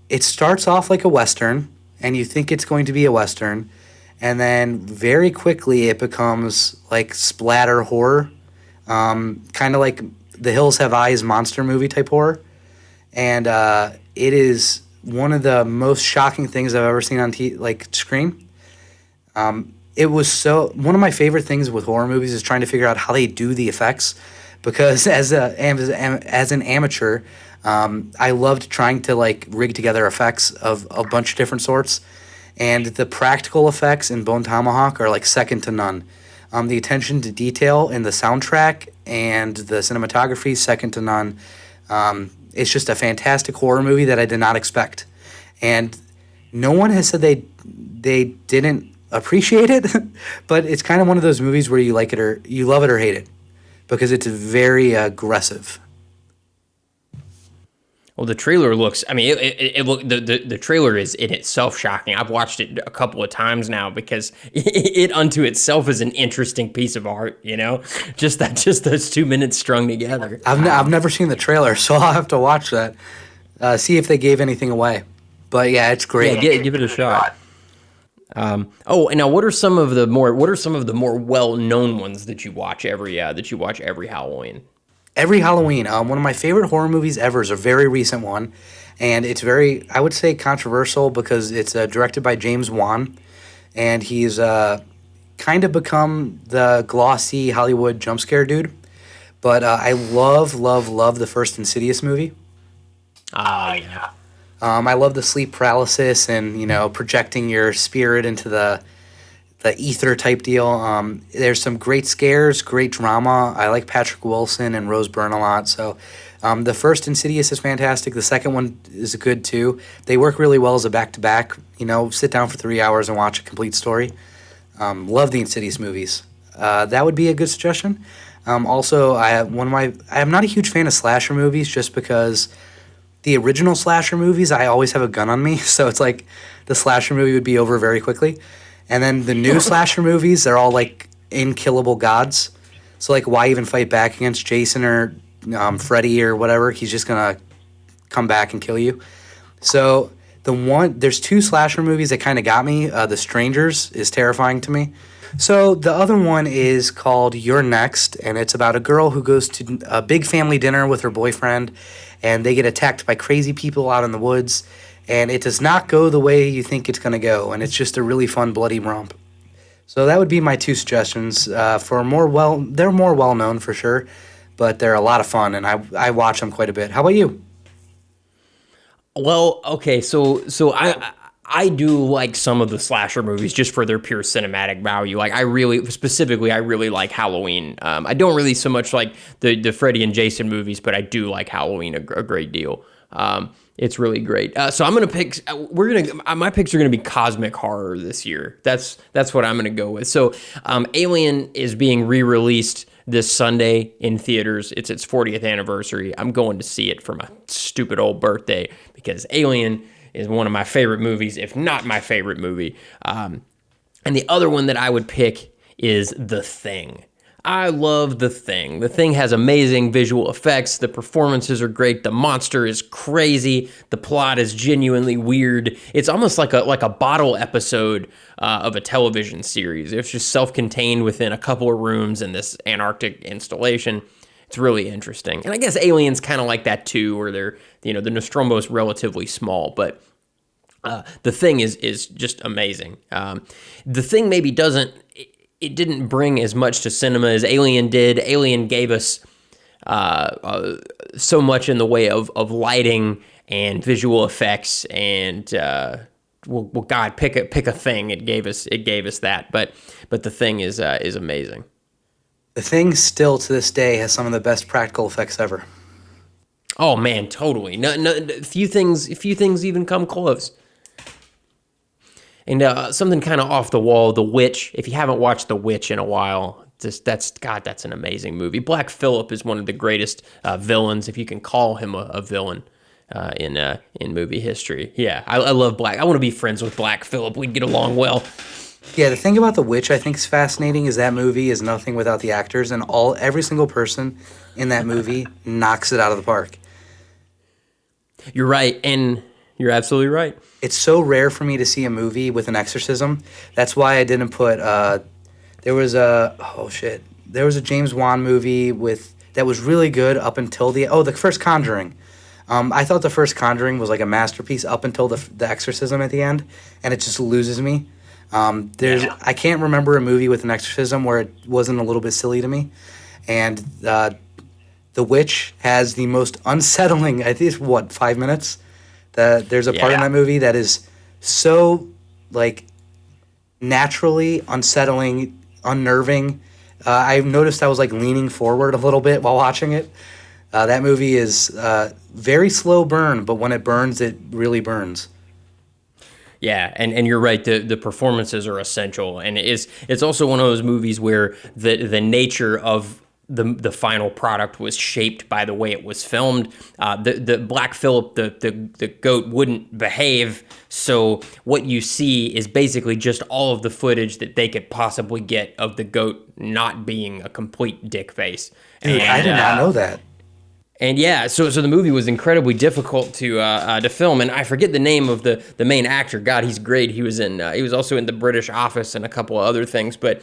it starts off like a Western, and you think it's going to be a Western, and then very quickly it becomes like splatter horror, kind of like The Hills Have Eyes monster movie type horror. And it is one of the most shocking things I've ever seen on screen. It was one of my favorite things with horror movies is trying to figure out how they do the effects, because as an amateur, I loved trying to like rig together effects of a bunch of different sorts, and the practical effects in Bone Tomahawk are like second to none. The attention to detail in the soundtrack and the cinematography, second to none. It's just a fantastic horror movie that I did not expect, and no one has said they didn't appreciate it, but it's kind of one of those movies where you like it or you love it or hate it, because it's very aggressive. Well, the trailer looks. I mean, the trailer is in itself shocking. I've watched it a couple of times now because it unto itself is an interesting piece of art. You know, just those 2 minutes strung together. I've never seen the trailer, so I'll have to watch that, see if they gave anything away. But yeah, it's great. Yeah, give it a shot. And now what are some of the more well-known ones that you watch every Halloween? Every Halloween, one of my favorite horror movies ever is a very recent one, and it's very, I would say, controversial because it's directed by James Wan, and he's kind of become the glossy Hollywood jump scare dude. But I love the first Insidious movie. Yeah. I love the sleep paralysis and, projecting your spirit into the ether type deal. There's some great scares, great drama. I like Patrick Wilson and Rose Byrne a lot. So the first Insidious is fantastic. The second one is good too. They work really well as a back-to-back. Sit down for 3 hours and watch a complete story. Love the Insidious movies. That would be a good suggestion. Also, I'm not a huge fan of slasher movies just because the original slasher movies, I always have a gun on me. So it's like the slasher movie would be over very quickly. And then the new slasher movies, they're all like inkillable gods. So like, why even fight back against Jason or Freddy or whatever? He's just gonna come back and kill you. So there's two slasher movies that kind of got me. The Strangers is terrifying to me. So the other one is called You're Next, and it's about a girl who goes to a big family dinner with her boyfriend, and they get attacked by crazy people out in the woods. And it does not go the way you think it's going to go, and it's just a really fun, bloody romp. So that would be my two suggestions. They're more well-known for sure, but they're a lot of fun, and I watch them quite a bit. How about you? Well, okay, so I do like some of the slasher movies just for their pure cinematic value. Like I really like Halloween. I don't really so much like the Freddy and Jason movies, but I do like Halloween a great deal. It's really great. So I'm gonna pick. My picks are gonna be cosmic horror this year. That's what I'm gonna go with. So, Alien is being re-released this Sunday in theaters. It's its 40th anniversary. I'm going to see it for my stupid old birthday because Alien is one of my favorite movies, if not my favorite movie. And the other one that I would pick is The Thing. I love The Thing. The Thing has amazing visual effects. The performances are great. The monster is crazy. The plot is genuinely weird. It's almost like a bottle episode of a television series. It's just self-contained within a couple of rooms in this Antarctic installation. It's really interesting. And I guess Alien's kind of like that too, where the Nostromo is relatively small, but The Thing is just amazing. The Thing maybe it didn't bring as much to cinema as Alien did. Alien gave us so much in the way of lighting and visual effects and God, pick a thing. It gave us that, but The Thing is amazing. The Thing still to this day has some of the best practical effects ever. Oh man, totally. No, few things even come close. And something kind of off the wall, The Witch. If you haven't watched The Witch in a while, that's an amazing movie. Black Phillip is one of the greatest villains, if you can call him a villain in movie history. Yeah, I love Black. I want to be friends with Black Phillip. We'd get along well. Yeah, the thing about The Witch I think is fascinating is that movie is nothing without the actors, and every single person in that movie knocks it out of the park. You're right, and you're absolutely right. It's so rare for me to see a movie with an exorcism. That's why I didn't put. There was a There was a James Wan movie that was really good up until the first Conjuring. I thought the first Conjuring was like a masterpiece up until the exorcism at the end, and it just loses me. I can't remember a movie with an exorcism where it wasn't a little bit silly to me, and The Witch has the most unsettling. I think it's 5 minutes. There's a part in that movie that is so like naturally unsettling, unnerving. I noticed I was like leaning forward a little bit while watching it. That movie is very slow burn, but when it burns, it really burns. Yeah, and you're right. The performances are essential, and it's also one of those movies where the nature of the final product was shaped by the way it was filmed. The Black Phillip, the goat, wouldn't behave, so what you see is basically just all of the footage that they could possibly get of the goat not being a complete dick face. Dude, I did not know that. And yeah, so the movie was incredibly difficult to film, and I forget the name of the main actor. God, he's great. He was also in The British Office and a couple of other things. But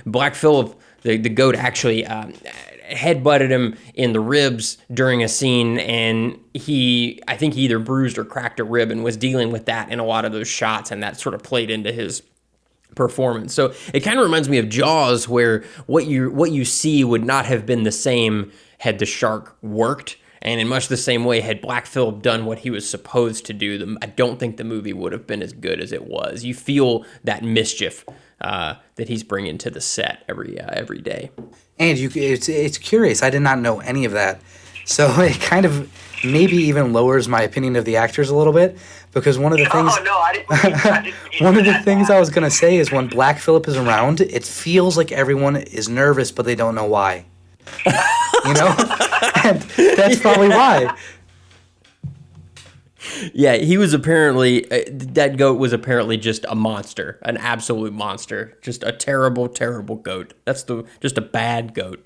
Black Phillip, the goat, actually headbutted him in the ribs during a scene, and I think he either bruised or cracked a rib, and was dealing with that in a lot of those shots, and that sort of played into his performance. So it kind of reminds me of Jaws, where what you see would not have been the same had the shark worked, and in much the same way, had Black Phillip done what he was supposed to do, I don't think the movie would have been as good as it was. You feel that mischief that he's bringing to the set every day. And it's curious. I did not know any of that, so it kind of maybe even lowers my opinion of the actors a little bit, because one of the things. Oh no, I didn't one of the things I was gonna say is when Black Phillip is around, it feels like everyone is nervous, but they don't know why. You know, and that's probably why. Yeah, he was apparently that goat was apparently just a monster, an absolute monster, just a terrible, terrible goat. Just a bad goat.